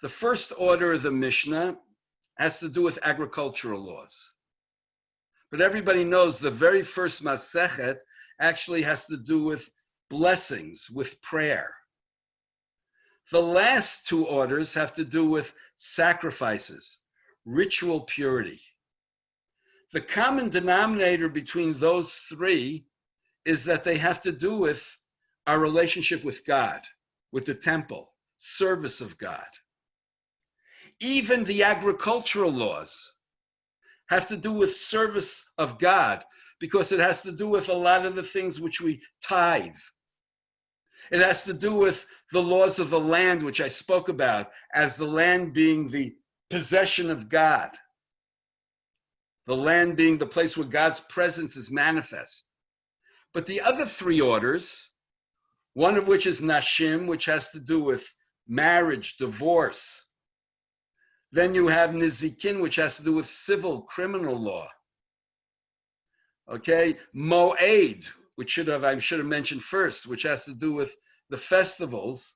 The first order of the Mishnah has to do with agricultural laws. But everybody knows the very first Masechet actually has to do with blessings, with prayer. The last two orders have to do with sacrifices, ritual purity. The common denominator between those three is that they have to do with our relationship with God, with the temple, service of God. Even the agricultural laws have to do with service of God because it has to do with a lot of the things which we tithe. It has to do with the laws of the land, which I spoke about, as the land being the possession of God. The land being the place where God's presence is manifest. But the other three orders, one of which is Nashim, which has to do with marriage, divorce. Then you have Nizikin, which has to do with civil, criminal law. Okay, Moed, which I should have mentioned first, which has to do with the festivals,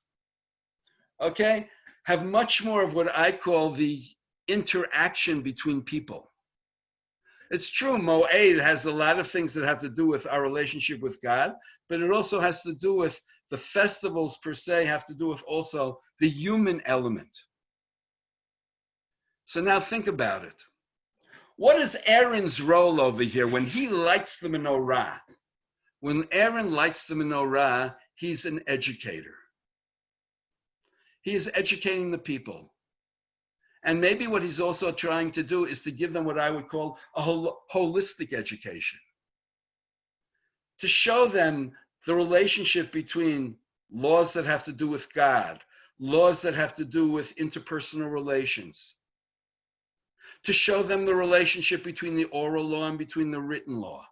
okay, have much more of what I call the interaction between people. It's true, Moed has a lot of things that have to do with our relationship with God, but it also has to do with the festivals per se, have to do with also the human element. So now think about it. What is Aaron's role over here when he lights the menorah? When Aaron lights the menorah, he's an educator. He is educating the people. And maybe what he's also trying to do is to give them what I would call a holistic education. To show them the relationship between laws that have to do with God, laws that have to do with interpersonal relations. To show them the relationship between the oral law and between the written law.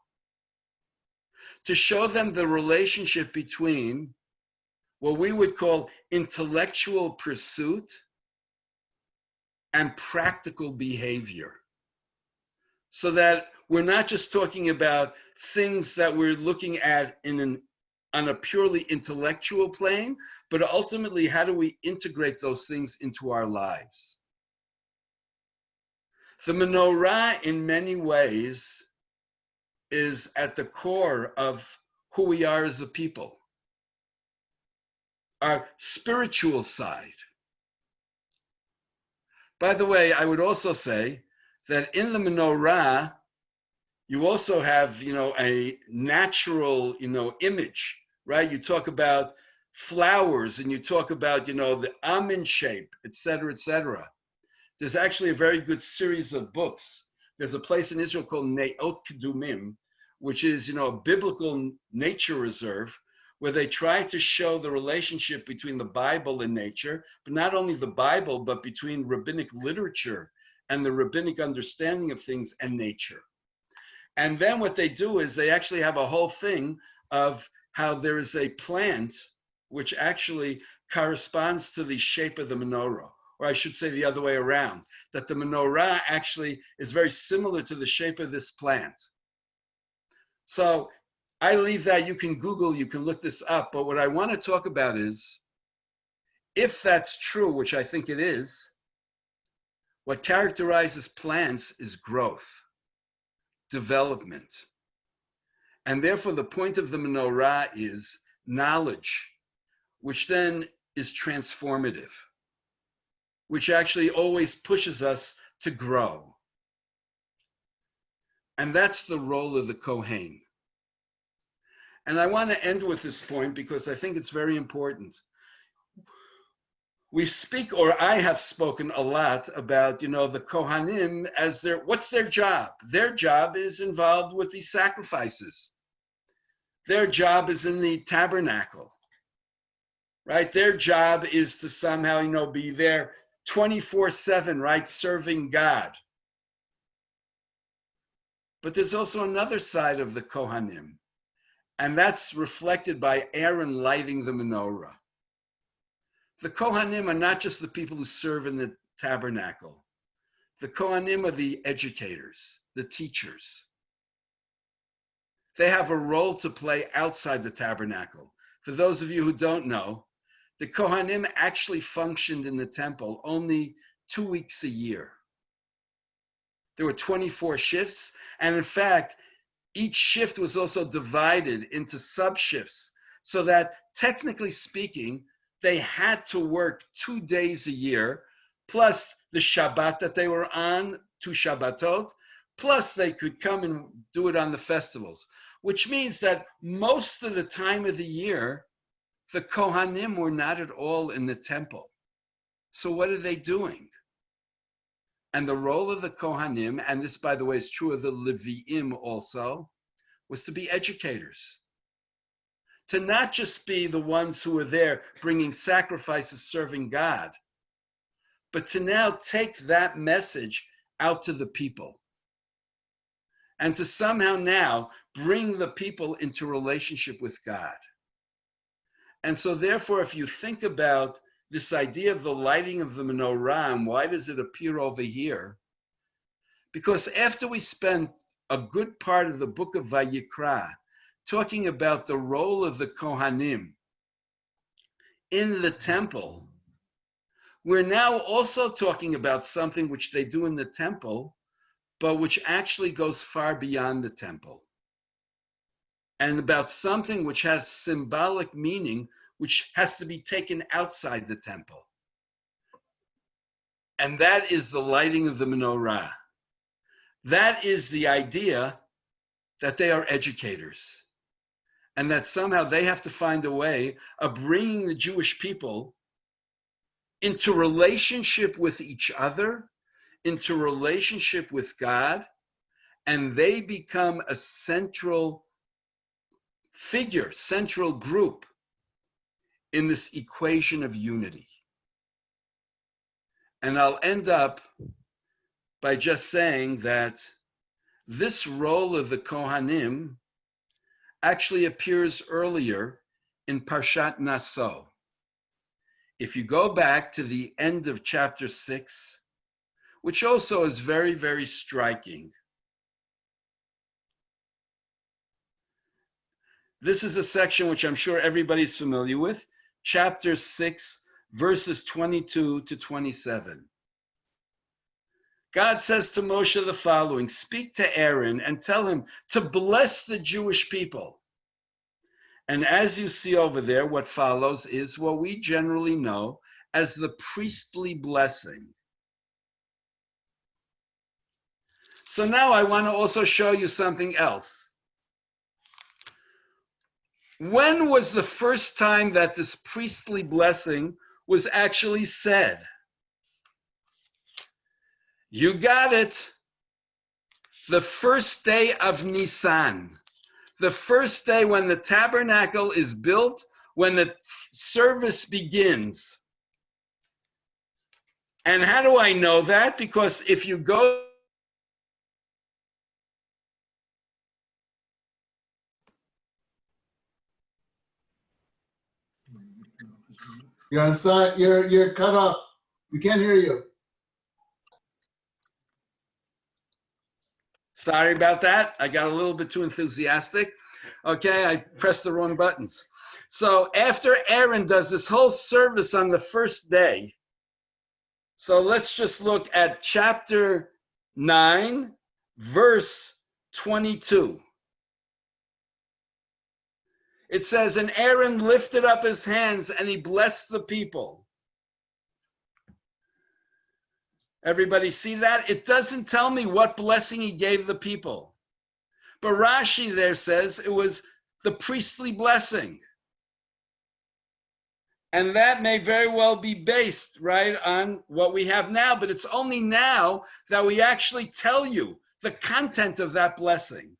To show them the relationship between what we would call intellectual pursuit and practical behavior. So that we're not just talking about things that we're looking at on a purely intellectual plane, but ultimately how do we integrate those things into our lives? The menorah, in many ways, is at the core of who we are as a people. Our spiritual side. By the way, I would also say that in the menorah, you also have, a natural, image, right? You talk about flowers and you talk about, the almond shape, et cetera, et cetera. There's actually a very good series of books. There's a place in Israel called Ne'ot Kedumim, which is, a biblical nature reserve where they try to show the relationship between the Bible and nature, but not only the Bible, but between rabbinic literature and the rabbinic understanding of things and nature. And then what they do is they actually have a whole thing of how there is a plant which actually corresponds to the shape of the menorah. Or I should say the other way around, that the menorah actually is very similar to the shape of this plant. So I leave that, you can Google, you can look this up, but what I want to talk about is, if that's true, which I think it is, what characterizes plants is growth, development. And therefore the point of the menorah is knowledge, which then is transformative, which actually always pushes us to grow. And that's the role of the Kohen. And I want to end with this point because I think it's very important. We speak, or I have spoken a lot about, the Kohanim as what's their job? Their job is involved with these sacrifices. Their job is in the tabernacle, right? Their job is to somehow, be there 24/7, right? Serving God. But there's also another side of the Kohanim, and that's reflected by Aaron lighting the menorah. The Kohanim are not just the people who serve in the tabernacle. The Kohanim are the educators, the teachers. They have a role to play outside the tabernacle. For those of you who don't know, the Kohanim actually functioned in the temple only 2 weeks a year. There were 24 shifts, and in fact, each shift was also divided into sub-shifts, so that technically speaking, they had to work 2 days a year, plus the Shabbat that they were on, 2 Shabbatot, plus they could come and do it on the festivals, which means that most of the time of the year, the Kohanim were not at all in the temple. So what are they doing? And the role of the Kohanim, and this, by the way, is true of the Leviim also, was to be educators. To not just be the ones who were there bringing sacrifices, serving God, but to now take that message out to the people. And to somehow now bring the people into relationship with God. And so therefore, if you think about this idea of the lighting of the menorah, and why does it appear over here? Because after we spent a good part of the book of Vayikra talking about the role of the Kohanim in the temple, we're now also talking about something which they do in the temple, but which actually goes far beyond the temple. And about something which has symbolic meaning, which has to be taken outside the temple. And that is the lighting of the menorah. That is the idea that they are educators, and that somehow they have to find a way of bringing the Jewish people into relationship with each other, into relationship with God, and they become a central figure, central group in this equation of unity. And I'll end up by just saying that this role of the Kohanim actually appears earlier in Parshat Naso. If you go back to the end of chapter 6, which also is very, very striking. This is a section which I'm sure everybody's familiar with, chapter 6, verses 22 to 27. God says to Moshe the following: speak to Aaron and tell him to bless the Jewish people. And as you see over there, what follows is what we generally know as the priestly blessing. So now I want to also show you something else. When was the first time that this priestly blessing was actually said? You got it. The first day of Nisan. The first day when the tabernacle is built, when the service begins. And how do I know that? Because if you go You're on side. You're cut off. We can't hear you. Sorry about that. I got a little bit too enthusiastic. Okay, I pressed the wrong buttons. So after Aaron does this whole service on the first day, so let's just look at chapter 9, verse 22. It says, and Aaron lifted up his hands and he blessed the people. Everybody see that? It doesn't tell me what blessing he gave the people. But Rashi there says it was the priestly blessing. And that may very well be based, right, on what we have now. But it's only now that we actually tell you the content of that blessing.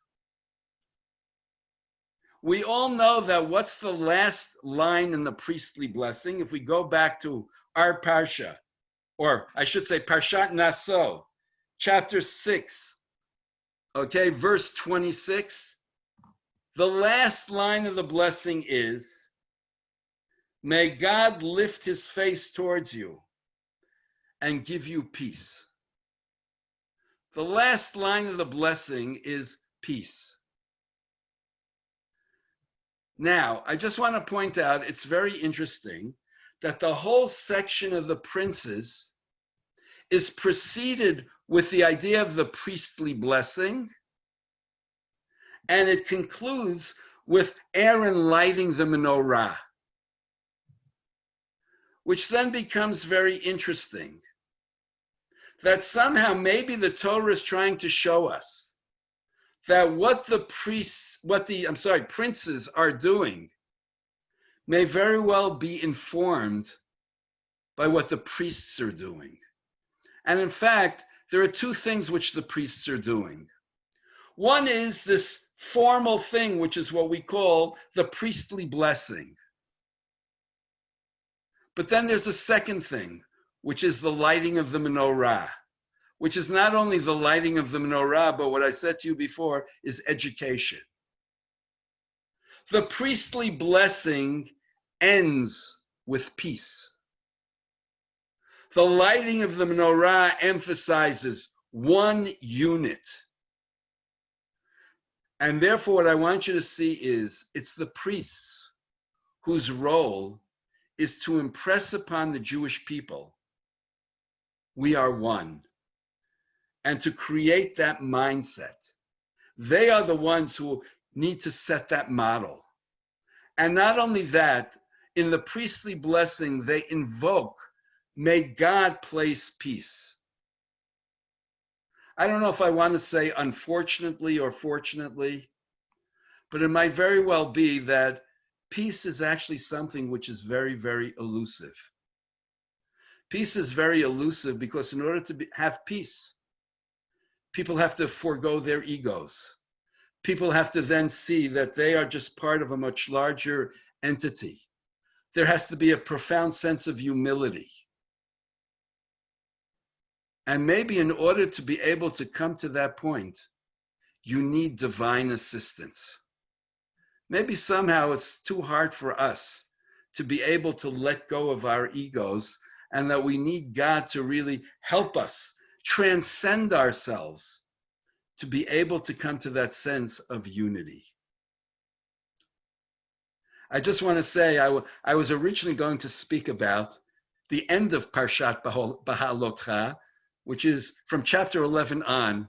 We all know that what's the last line in the priestly blessing? If we go back to our parsha, or I should say Parshat Naso, chapter 6, Okay, verse 26. The last line of the blessing is, may God lift his face towards you and give you peace. The last line of the blessing is peace. Now, I just want to point out, it's very interesting that the whole section of the princes is preceded with the idea of the priestly blessing, and it concludes with Aaron lighting the menorah, which then becomes very interesting. That somehow maybe the Torah is trying to show us that what the princes are doing may very well be informed by what the priests are doing. And in fact, there are two things which the priests are doing. One is this formal thing, which is what we call the priestly blessing. But then there's a second thing, which is the lighting of the menorah, which is not only the lighting of the menorah, but what I said to you before is education. The priestly blessing ends with peace. The lighting of the menorah emphasizes one unit. And therefore, what I want you to see is it's the priests whose role is to impress upon the Jewish people, we are one, and to create that mindset. They are the ones who need to set that model. And not only that, in the priestly blessing, they invoke, may God place peace. I don't know if I want to say unfortunately or fortunately, but it might very well be that peace is actually something which is very, very elusive. Peace is very elusive because in order to have peace, people have to forego their egos. People have to then see that they are just part of a much larger entity. There has to be a profound sense of humility. And maybe in order to be able to come to that point, you need divine assistance. Maybe somehow it's too hard for us to be able to let go of our egos, and that we need God to really help us transcend ourselves to be able to come to that sense of unity. I just want to say, I was originally going to speak about the end of Parshat Behaalotecha, which is from chapter 11 on,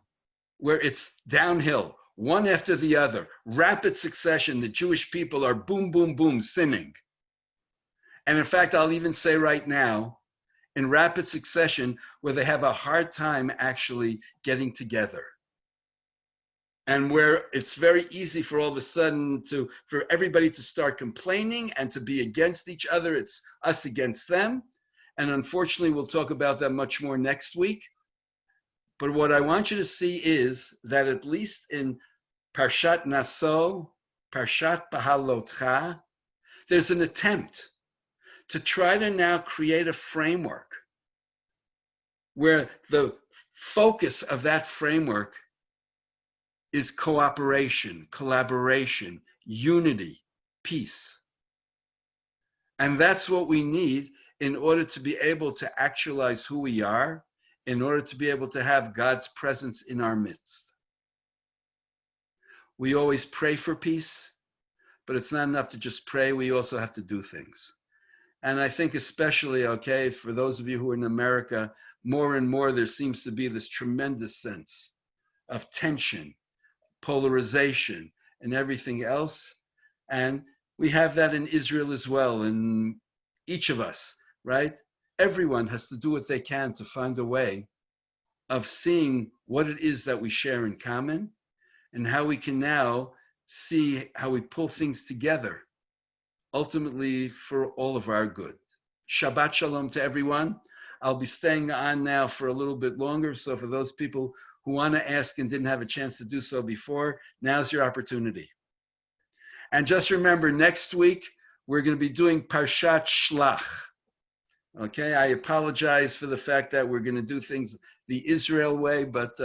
where it's downhill, one after the other, rapid succession. The Jewish people are boom, boom, boom, sinning. And in fact, I'll even say right now, in rapid succession, where they have a hard time actually getting together. And where it's very easy for all of a sudden for everybody to start complaining and to be against each other. It's us against them. And unfortunately, we'll talk about that much more next week. But what I want you to see is that at least in Parshat Naso, Parshat Behaalotecha, there's an attempt to try to now create a framework where the focus of that framework is cooperation, collaboration, unity, peace. And that's what we need in order to be able to actualize who we are, in order to be able to have God's presence in our midst. We always pray for peace, but it's not enough to just pray. We also have to do things. And I think especially, okay, for those of you who are in America, more and more there seems to be this tremendous sense of tension, polarization, and everything else. And we have that in Israel as well, in each of us, right? Everyone has to do what they can to find a way of seeing what it is that we share in common and how we can now see how we pull things together, ultimately for all of our good. Shabbat Shalom to everyone. I'll be staying on now for a little bit longer, so for those people who want to ask and didn't have a chance to do so before, now's your opportunity. And just remember, next week, we're going to be doing Parshat Shlach. Okay, I apologize for the fact that we're going to do things the Israel way, but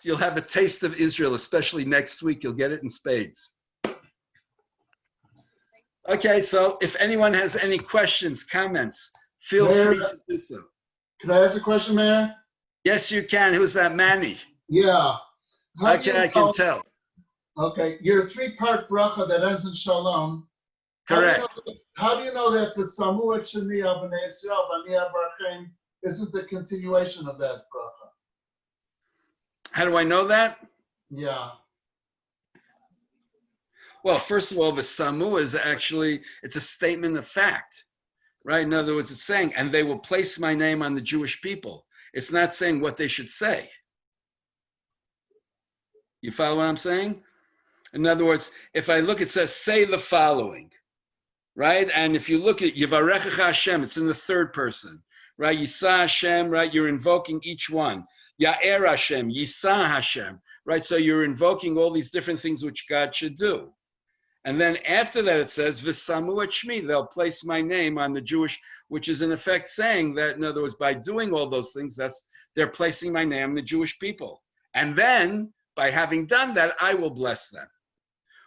you'll have a taste of Israel, especially next week. You'll get it in spades. Okay, so if anyone has any questions, comments, feel free to do so. Can I ask a question, Mayor? Yes, you can. Who's that, Manny? Yeah. Okay, I can tell. Okay, your three-part bracha that ends in shalom. Correct. How do you know that the Samuach Sheni of Bnei Yisrael, Bani Avraham, isn't the continuation of that bracha? How do I know that? Yeah. Well, first of all, the Samu is actually, it's a statement of fact, right? In other words, it's saying, and they will place my name on the Jewish people. It's not saying what they should say. You follow what I'm saying? In other words, if I look, it says, say the following, right? And if you look at Yivarechecha Hashem, it's in the third person, right? Yisa Hashem, right? You're invoking each one. Ya'er Hashem, Yisa Hashem, right? So you're invoking all these different things which God should do. And then after that it says, V'samu et shmi, they'll place my name on the Jewish, which is in effect saying that, in other words, by doing all those things, they're placing my name on the Jewish people. And then, by having done that, I will bless them.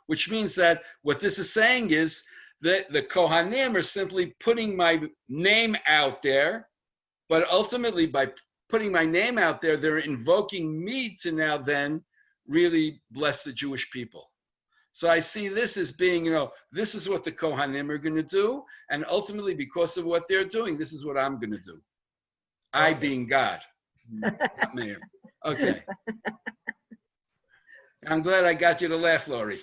Which means that what this is saying is that the Kohanim are simply putting my name out there, but ultimately by putting my name out there, they're invoking me to now then really bless the Jewish people. So I see this as being, this is what the Kohanim are going to do, and ultimately because of what they're doing, this is what I'm going to do. I being God, not Meir. Okay. I'm glad I got you to laugh, Lori.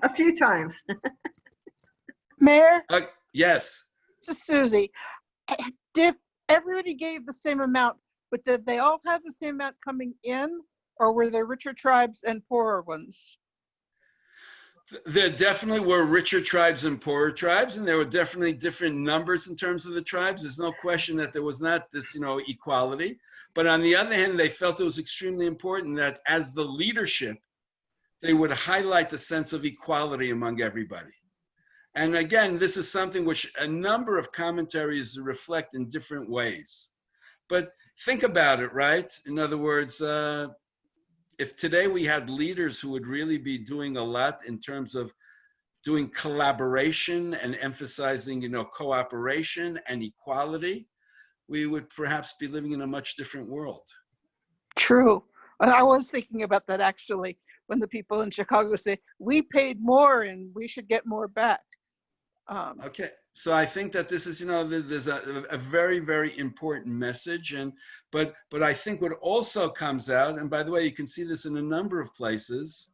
A few times. Mayor, Yes. this is Susie. If everybody gave the same amount, but did they all have the same amount coming in, or were there richer tribes and poorer ones? There definitely were richer tribes and poorer tribes, and there were definitely different numbers in terms of the tribes. There's no question that there was not this, equality. But on the other hand, they felt it was extremely important that as the leadership, they would highlight the sense of equality among everybody. And again, this is something which a number of commentaries reflect in different ways. But think about it, right? In other words, if today we had leaders who would really be doing a lot in terms of doing collaboration and emphasizing, cooperation and equality, we would perhaps be living in a much different world. True. I was thinking about that actually, when the people in Chicago say, we paid more and we should get more back. Okay, so I think that this is, there's a very, very important message, but I think what also comes out, and by the way, you can see this in a number of places,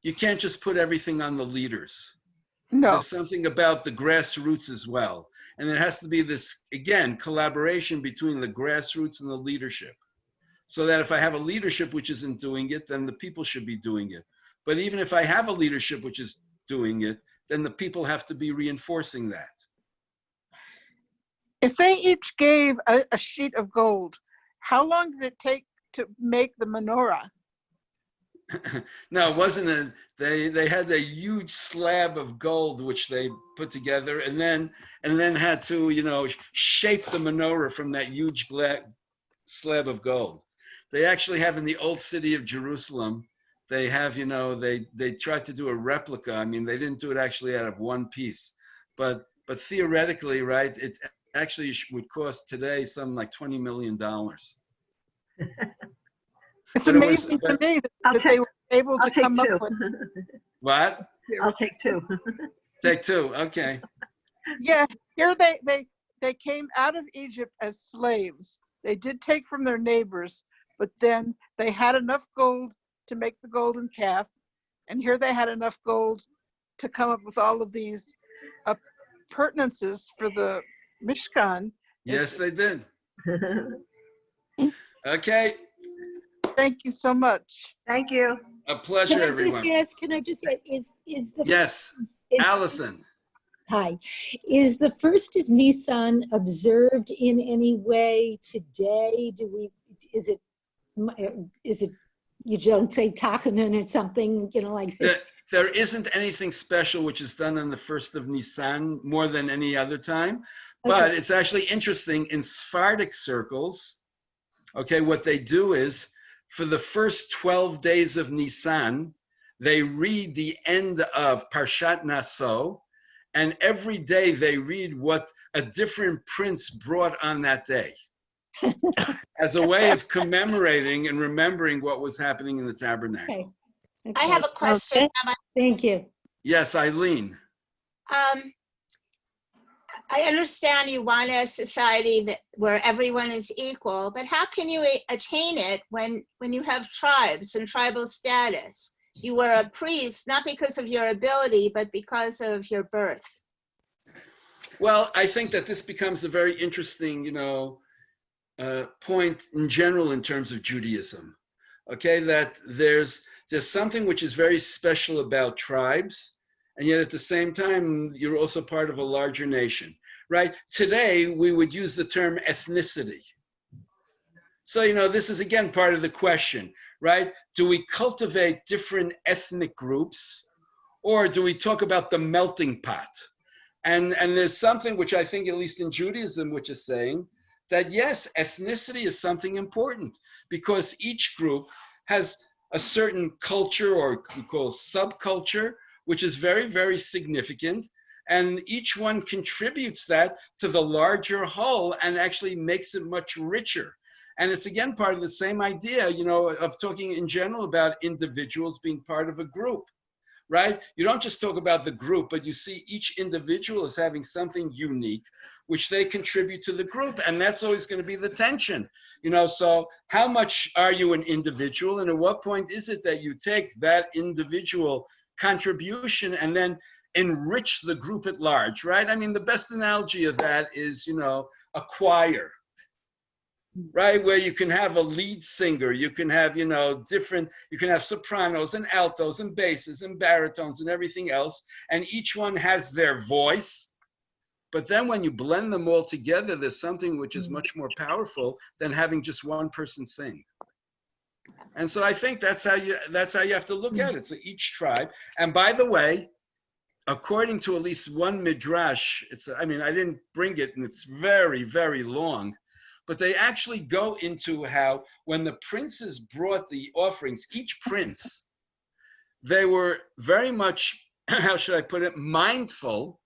you can't just put everything on the leaders. No. There's something about the grassroots as well. And there has to be this, again, collaboration between the grassroots and the leadership. So that if I have a leadership which isn't doing it, then the people should be doing it. But even if I have a leadership which is doing it, then the people have to be reinforcing that. If they each gave a sheet of gold, how long did it take to make the menorah? No, it wasn't they had a huge slab of gold which they put together and then had to, shape the menorah from that huge slab of gold. They actually have in the old city of Jerusalem, they have, they tried to do a replica. I mean, they didn't do it actually out of one piece, but theoretically, right, it actually would cost today something like $20 million. It's amazing to me that they were able to come up with. What? I'll take two. Take two, okay. Yeah, here they came out of Egypt as slaves. They did take from their neighbors, but then they had enough gold to make the golden calf, and here they had enough gold to come up with all of these appurtenances for the Mishkan. Yes, they did. Okay. Thank you so much. Thank you. A pleasure, everyone. Can I just ask, is the yes, Allison. Hi, is the first of Nisan observed in any way today? Is it you don't say Tachanan or something, like that? There isn't anything special which is done on the 1st of Nisan more than any other time, but it's actually interesting in Sephardic circles. Okay, what they do is for the first 12 days of Nisan, they read the end of Parshat Naso, and every day they read what a different prince brought on that day as a way of commemorating and remembering what was happening in the tabernacle. Okay. I have a question. Okay. Rabbi. Thank you. Yes, Eileen. I understand you want a society where everyone is equal, but how can you attain it when you have tribes and tribal status? You were a priest, not because of your ability, but because of your birth. Well, I think that this becomes a very interesting, point in general in terms of Judaism. Okay, that there's something which is very special about tribes, and yet at the same time, you're also part of a larger nation, right? Today, we would use the term ethnicity. So, this is again part of the question, right? Do we cultivate different ethnic groups, or do we talk about the melting pot? And there's something which I think, at least in Judaism, which is saying that yes, ethnicity is something important because each group has a certain culture, or we call subculture, which is very, very significant. And each one contributes that to the larger whole and actually makes it much richer. And it's again part of the same idea, of talking in general about individuals being part of a group, right? You don't just talk about the group, but you see each individual as having something unique, which they contribute to the group. And that's always going to be the tension, so how much are you an individual? And at what point is it that you take that individual contribution and then enrich the group at large, right? I mean, the best analogy of that is, a choir, right? Where you can have a lead singer, you can have, you can have sopranos and altos and basses and baritones and everything else. And each one has their voice. But then when you blend them all together, there's something which is much more powerful than having just one person sing. And so I think that's how you have to look at it. So each tribe, and by the way, according to at least one midrash, I didn't bring it and it's very, very long, but they actually go into how when the princes brought the offerings, each prince, they were very much, how should I put it, mindful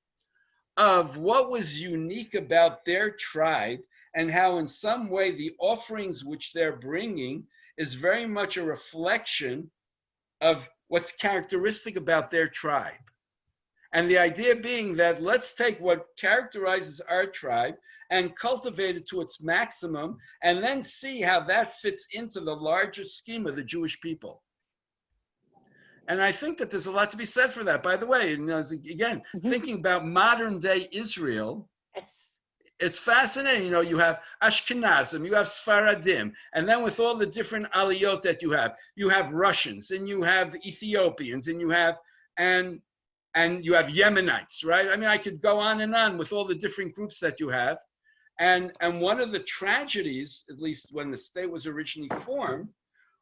of what was unique about their tribe and how in some way the offerings which they're bringing is very much a reflection of what's characteristic about their tribe. And the idea being that let's take what characterizes our tribe and cultivate it to its maximum and then see how that fits into the larger scheme of the Jewish people. And I think that there's a lot to be said for that. By the way, again, thinking about modern day Israel, it's fascinating. You have Ashkenazim, you have Sfaradim, and then with all the different aliyot that you have Russians, and you have Ethiopians, and you have Yemenites, right? I mean, I could go on and on with all the different groups that you have. And one of the tragedies, at least when the state was originally formed,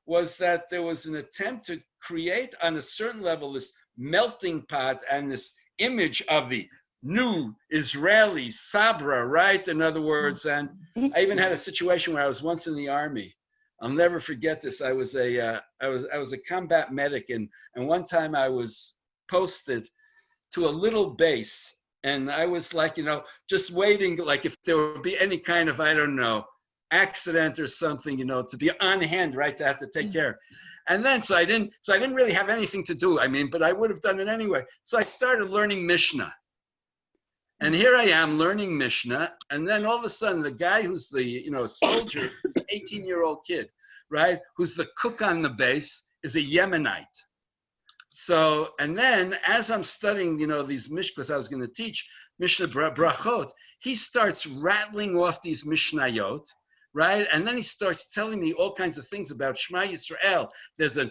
was that there was an attempt to create on a certain level this melting pot and this image of the new Israeli Sabra, right? In other words, and I even had a situation where I was once in the army. I'll never forget this. I was a combat medic, and one time I was posted to a little base, and I was like, just waiting, like if there would be any kind of, I don't know, accident or something, to be on hand, right, to have to take care. And then, so I didn't really have anything to do, but I would have done it anyway. So I started learning Mishnah. And here I am learning Mishnah, and then all of a sudden, the guy who's the, soldier, who's an 18-year-old kid, right, who's the cook on the base, is a Yemenite. So, and then as I'm studying, these Mishnah, because I was going to teach Mishnah Brachot, he starts rattling off these Mishnayot, right? And then he starts telling me all kinds of things about Shema Yisrael. There's in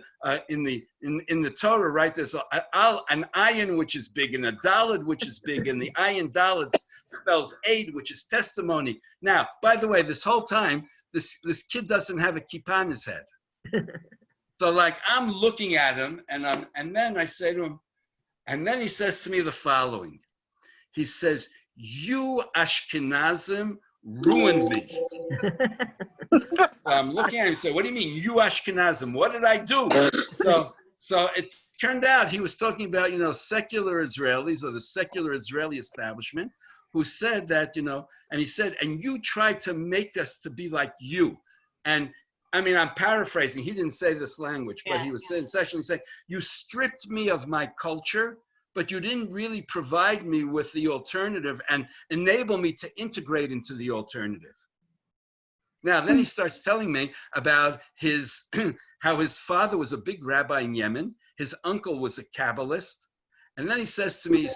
the Torah, right? There's an ayin which is big, and a daled which is big, and the ayin daled spells aid, which is testimony. Now, by the way, this whole time, this kid doesn't have a kippah on his head. So like I'm looking at him, and then I say to him, and then he says to me the following. He says, "You Ashkenazim ruined me." So I'm looking at him and say, what do you mean, you Ashkenazim? What did I do? So it turned out he was talking about, secular Israelis or the secular Israeli establishment who said that, and he said, and you tried to make us to be like you. And I mean, I'm paraphrasing. He didn't say this language, but he was essentially saying, you stripped me of my culture, but you didn't really provide me with the alternative and enable me to integrate into the alternative. Now, then he starts telling me about how his father was a big rabbi in Yemen. His uncle was a Kabbalist. And then he says to me,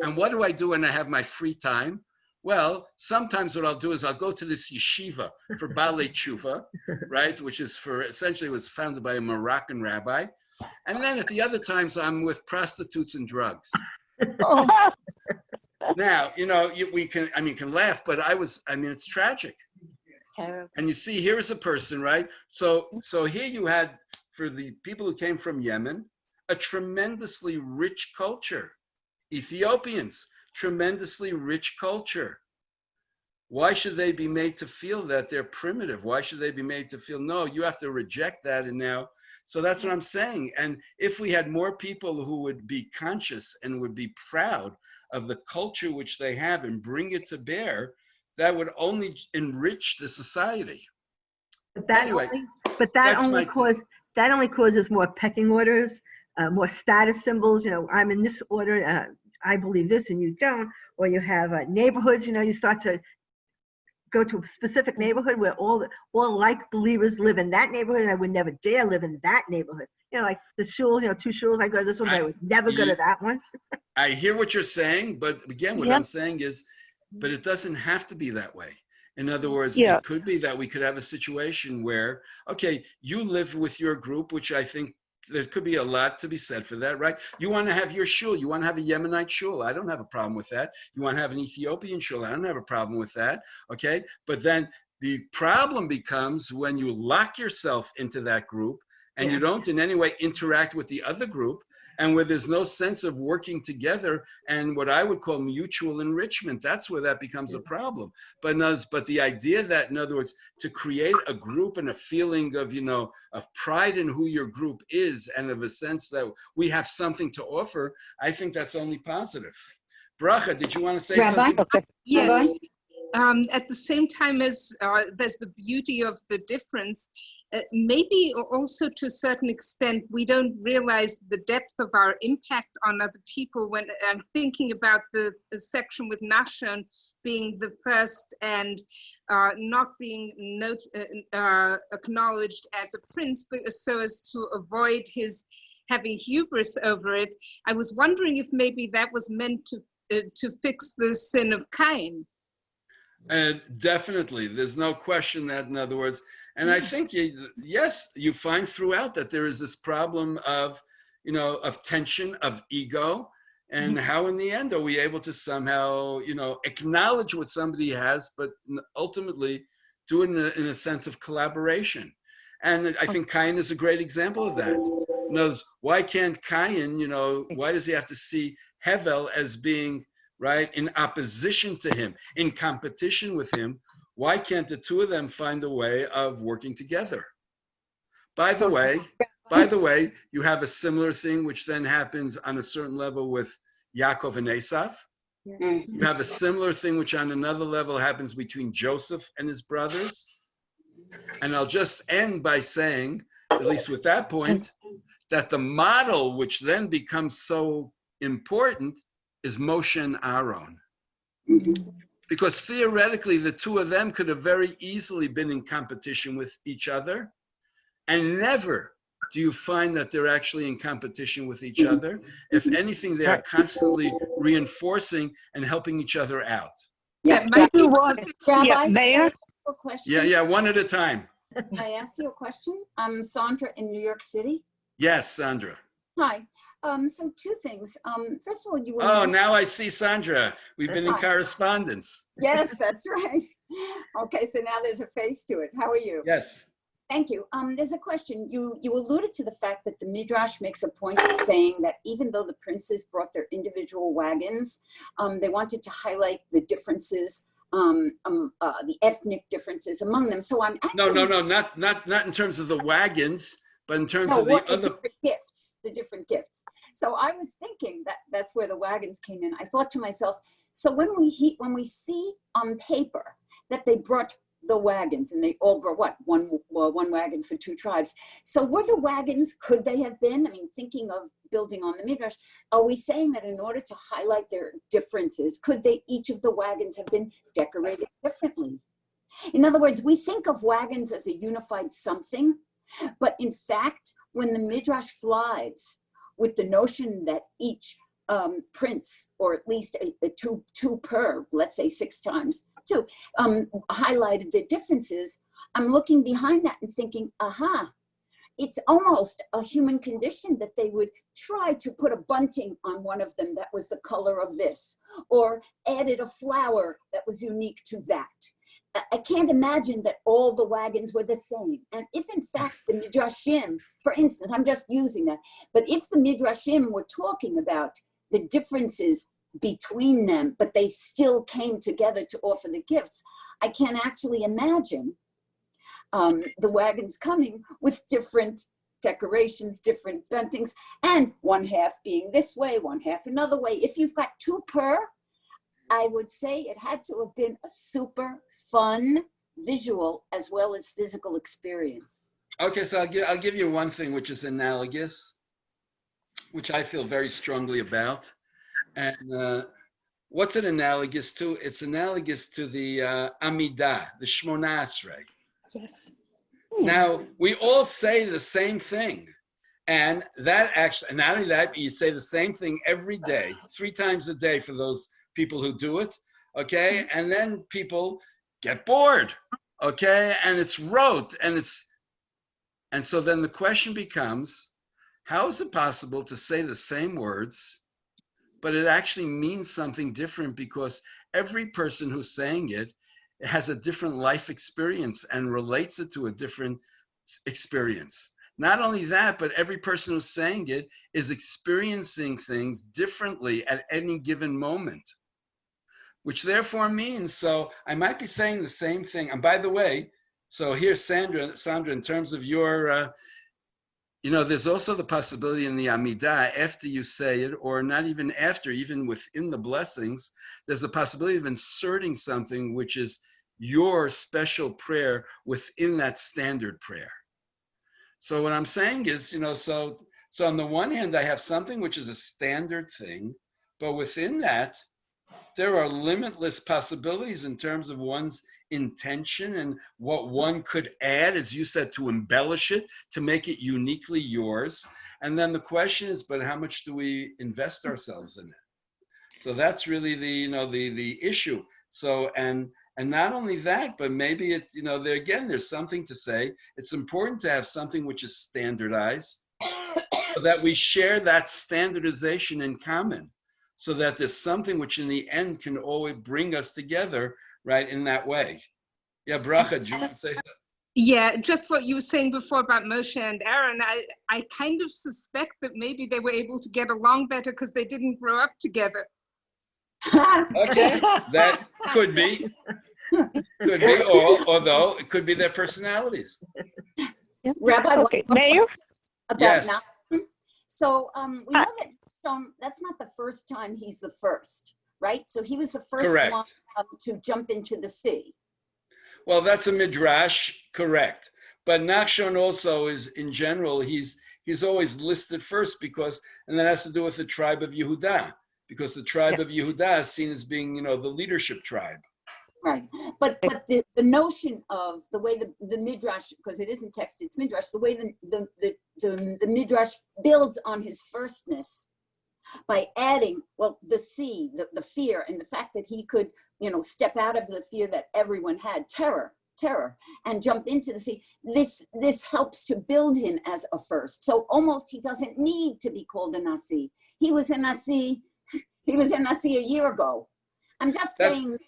and what do I do when I have my free time? Well, sometimes what I'll do is I'll go to this yeshiva for Balei Tshuva, right? Which is essentially was founded by a Moroccan rabbi. And then at the other times I'm with prostitutes and drugs. Now, we can laugh, but it's tragic. And you see, here is a person, right? So here you had, for the people who came from Yemen, a tremendously rich culture. Ethiopians, tremendously rich culture. Why should they be made to feel that they're primitive? Why should they be made to feel, no, you have to reject that and now. So that's what I'm saying. And if we had more people who would be conscious and would be proud of the culture which they have and bring it to bear, that would only enrich the society. But that only causes more pecking orders, more status symbols. I'm in this order. I believe this, and you don't. Or you have neighborhoods. You start to go to a specific neighborhood where all like believers live in that neighborhood, and I would never dare live in that neighborhood. Like the shuls. 2 shuls. I go to this one, but I would never go to that one. I hear what you're saying, but again, what I'm saying is, but it doesn't have to be that way. In other words, it could be that we could have a situation where, okay, you live with your group, which I think there could be a lot to be said for that, right? You want to have your shul. You want to have a Yemenite shul. I don't have a problem with that. You want to have an Ethiopian shul. I don't have a problem with that, okay? But then the problem becomes when you lock yourself into that group and you don't in any way interact with the other group, and where there's no sense of working together and what I would call mutual enrichment. That's where that becomes a problem. But the idea that, in other words, to create a group and a feeling of, of pride in who your group is and of a sense that we have something to offer, I think that's only positive. Bracha, did you want to say something? Okay. Yes. At the same time as there's the beauty of the difference, maybe also to a certain extent, we don't realize the depth of our impact on other people. When I'm thinking about the section with Naso being the first and not being acknowledged as a prince, but so as to avoid his having hubris over it, I was wondering if maybe that was meant to fix the sin of Cain. Definitely. There's no question that, in other words, and I think, yes, you find throughout that there is this problem of, of tension, of ego, and how in the end are we able to somehow, acknowledge what somebody has, but ultimately do it in a sense of collaboration. And I think Cain is a great example of that. In other words, why can't Cain, why does he have to see Hevel as being, right, in opposition to him, in competition with him? Why can't the two of them find a way of working together? By the way, you have a similar thing which then happens on a certain level with Yaakov and Esav. You have a similar thing which on another level happens between Joseph and his brothers. And I'll just end by saying, at least with that point, that the model which then becomes so important is Moshe and Aaron. Because theoretically, the two of them could have very easily been in competition with each other. And never do you find that they're actually in competition with each other. If anything, they are constantly reinforcing and helping each other out. Yes, Rabbi, Mayor? Yeah, one at a time. I ask you a question. I'm Sandra in New York City. Yes, Sandra. Hi. So 2 things. First of all, you were now I see Sandra. We've been in correspondence. Yes, that's right. Okay, so now there's a face to it. How are you? Yes. Thank you. There's a question. You alluded to the fact that the Midrash makes a point of saying that even though the princes brought their individual wagons, they wanted to highlight the differences the ethnic differences among them. So I'm actually not in terms of the wagons, but in terms of the other different gifts. So I was thinking that that's where the wagons came in. I thought to myself, so when we see on paper that they brought the wagons, and they all brought what, one wagon for 2 tribes. So were the wagons, could they have been, I mean, thinking of building on the Midrash, are we saying that in order to highlight their differences, could each of the wagons have been decorated differently? In other words, we think of wagons as a unified something, but in fact, when the Midrash flies with the notion that each prince, or at least two per, let's say 6 times 2, highlighted the differences, I'm looking behind that and thinking, aha, it's almost a human condition that they would try to put a bunting on one of them that was the color of this, or added a flower that was unique to that. I can't imagine that all the wagons were the same. And if in fact the Midrashim, for instance, I'm just using that, but if the Midrashim were talking about the differences between them, but they still came together to offer the gifts, I can actually imagine the wagons coming with different decorations, different buntings, and one half being this way, one half another way. If you've got 2 per, I would say it had to have been a super fun visual as well as physical experience. Okay, so I'll give you one thing which is analogous, which I feel very strongly about. And what's it analogous to? It's analogous to the Amidah, the Shmona Esrei. Yes. Now, we all say the same thing. And that actually, not only that, you say the same thing every day, 3 times a day for those people who do it, okay? And then people get bored, okay? And it's rote, and so then the question becomes, how is it possible to say the same words, but it actually means something different, because every person who's saying it has a different life experience and relates it to a different experience. Not only that, but every person who's saying it is experiencing things differently at any given moment, which therefore means, so I might be saying the same thing. And by the way, so here's Sandra, in terms of your, there's also the possibility in the Amidah, after you say it, or not even after, even within the blessings, there's a possibility of inserting something which is your special prayer within that standard prayer. So what I'm saying is, so on the one hand, I have something which is a standard thing, but within that, there are limitless possibilities in terms of one's intention and what one could add, as you said, to embellish it, to make it uniquely yours. And then the question is, but how much do we invest ourselves in it? So that's really the issue. So, and not only that, but maybe it, there again, there's something to say. It's important to have something which is standardized so that we share that standardization in common, so that there's something which in the end can always bring us together, right, in that way. Yeah, Bracha, do you want to say something? Yeah, just what you were saying before about Moshe and Aaron, I kind of suspect that maybe they were able to get along better because they didn't grow up together. Okay, that could be, although it could be their personalities. Rabbi, okay, Meir? About Yes. Naso. So we know that that's not the first time he's the first, right? So he was the first Correct. one to jump into the sea. Well, that's a midrash, correct. But Nachshon also is, in general, he's always listed first and that has to do with the tribe of Yehudah, because the tribe of Yehudah is seen as being, the leadership tribe. Right, but the notion of the way the midrash, because it isn't text, it's midrash, the way the midrash builds on his firstness by adding, well, the sea, the fear, and the fact that he could, step out of the fear that everyone had, terror, and jump into the sea. This helps to build him as a first. So almost he doesn't need to be called a Nasi. He was a Nasi a year ago. I'm just saying.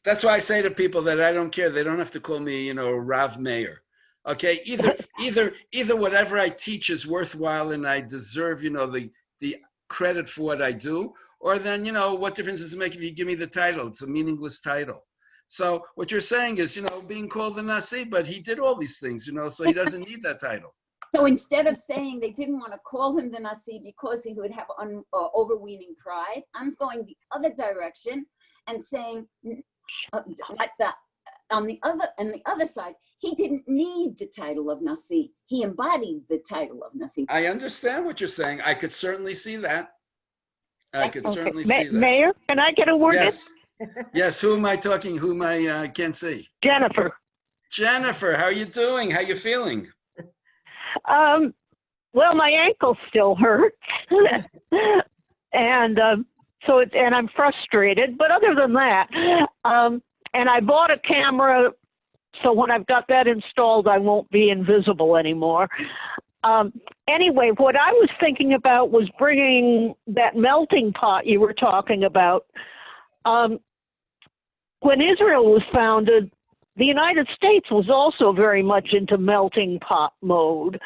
That's why I say to people that I don't care. They don't have to call me, Rav Meir. Okay, either whatever I teach is worthwhile and I deserve, the credit for what I do, or then, what difference does it make if you give me the title? It's a meaningless title. So what you're saying is, being called the Nasi, but he did all these things, so he doesn't need that title. So instead of saying they didn't want to call him the Nasi because he would have overweening pride, I'm going the other direction and saying, like that. On the other side, he didn't need the title of Nasi. He embodied the title of Nasi. I understand what you're saying. I could certainly see that. I could certainly see that. Mayor, can I get a word Yes. Yes. Who am I talking? Whom I can't see? Jennifer. Jennifer, how are you doing? How you feeling? Well, my ankle still hurts, and and I'm frustrated. But other than that, and I bought a camera, so when I've got that installed, I won't be invisible anymore. Anyway, what I was thinking about was bringing that melting pot you were talking about. When Israel was founded, the United States was also very much into melting pot mode.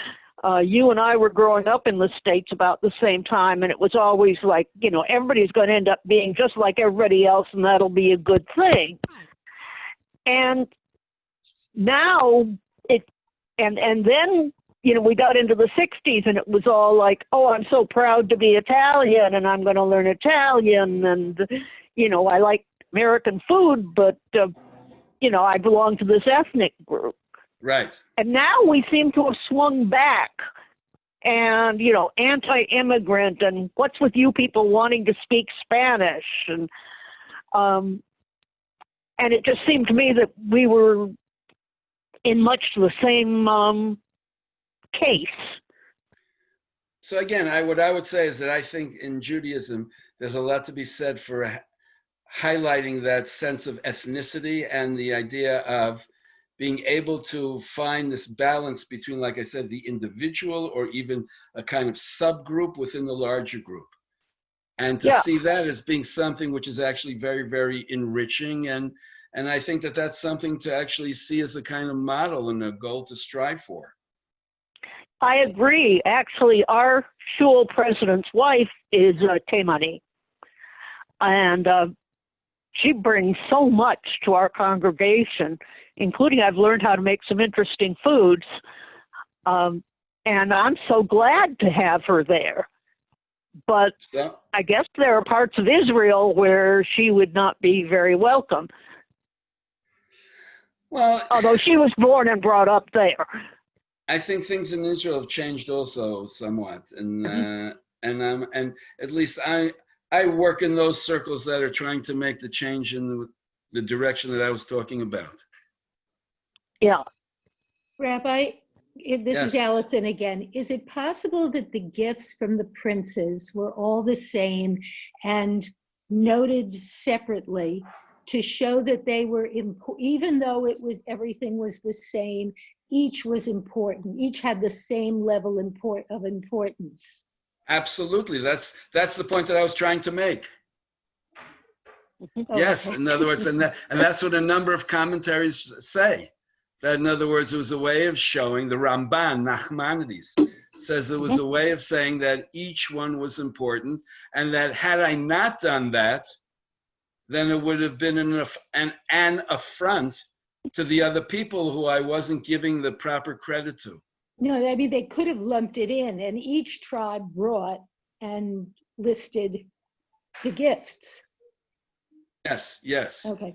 You and I were growing up in the States about the same time, and it was always like, everybody's going to end up being just like everybody else, and that'll be a good thing. And now and then, we got into the 60s, and it was all like, oh, I'm so proud to be Italian, and I'm going to learn Italian, and, I like American food, but, I belong to this ethnic group. Right. And now we seem to have swung back and, anti-immigrant, and what's with you people wanting to speak Spanish? And it just seemed to me that we were in much the same case. So again, what I would say is that I think in Judaism, there's a lot to be said for highlighting that sense of ethnicity and the idea of being able to find this balance between, like I said, the individual or even a kind of subgroup within the larger group. And to see that as being something which is actually very, very enriching. And I think that that's something to actually see as a kind of model and a goal to strive for. I agree. Actually, our shul president's wife is Taimani. And she brings so much to our congregation, including I've learned how to make some interesting foods. And I'm so glad to have her there. But I guess there are parts of Israel where she would not be very welcome. Well, although she was born and brought up there. I think things in Israel have changed also somewhat. And and at least I work in those circles that are trying to make the change in the direction that I was talking about. Yeah. Rabbi, this is Allison again. Is it possible that the gifts from the princes were all the same and noted separately to show that they were, even though everything was the same, each was important, each had the same level of importance? Absolutely. That's the point that I was trying to make. Yes, in other words, and that's what a number of commentaries say. That in other words, it was a way of showing, the Ramban, Nachmanides, says it was a way of saying that each one was important, and that had I not done that, then it would have been an affront to the other people who I wasn't giving the proper credit to. No, I mean, they could have lumped it in, and each tribe brought and listed the gifts. Yes. Okay.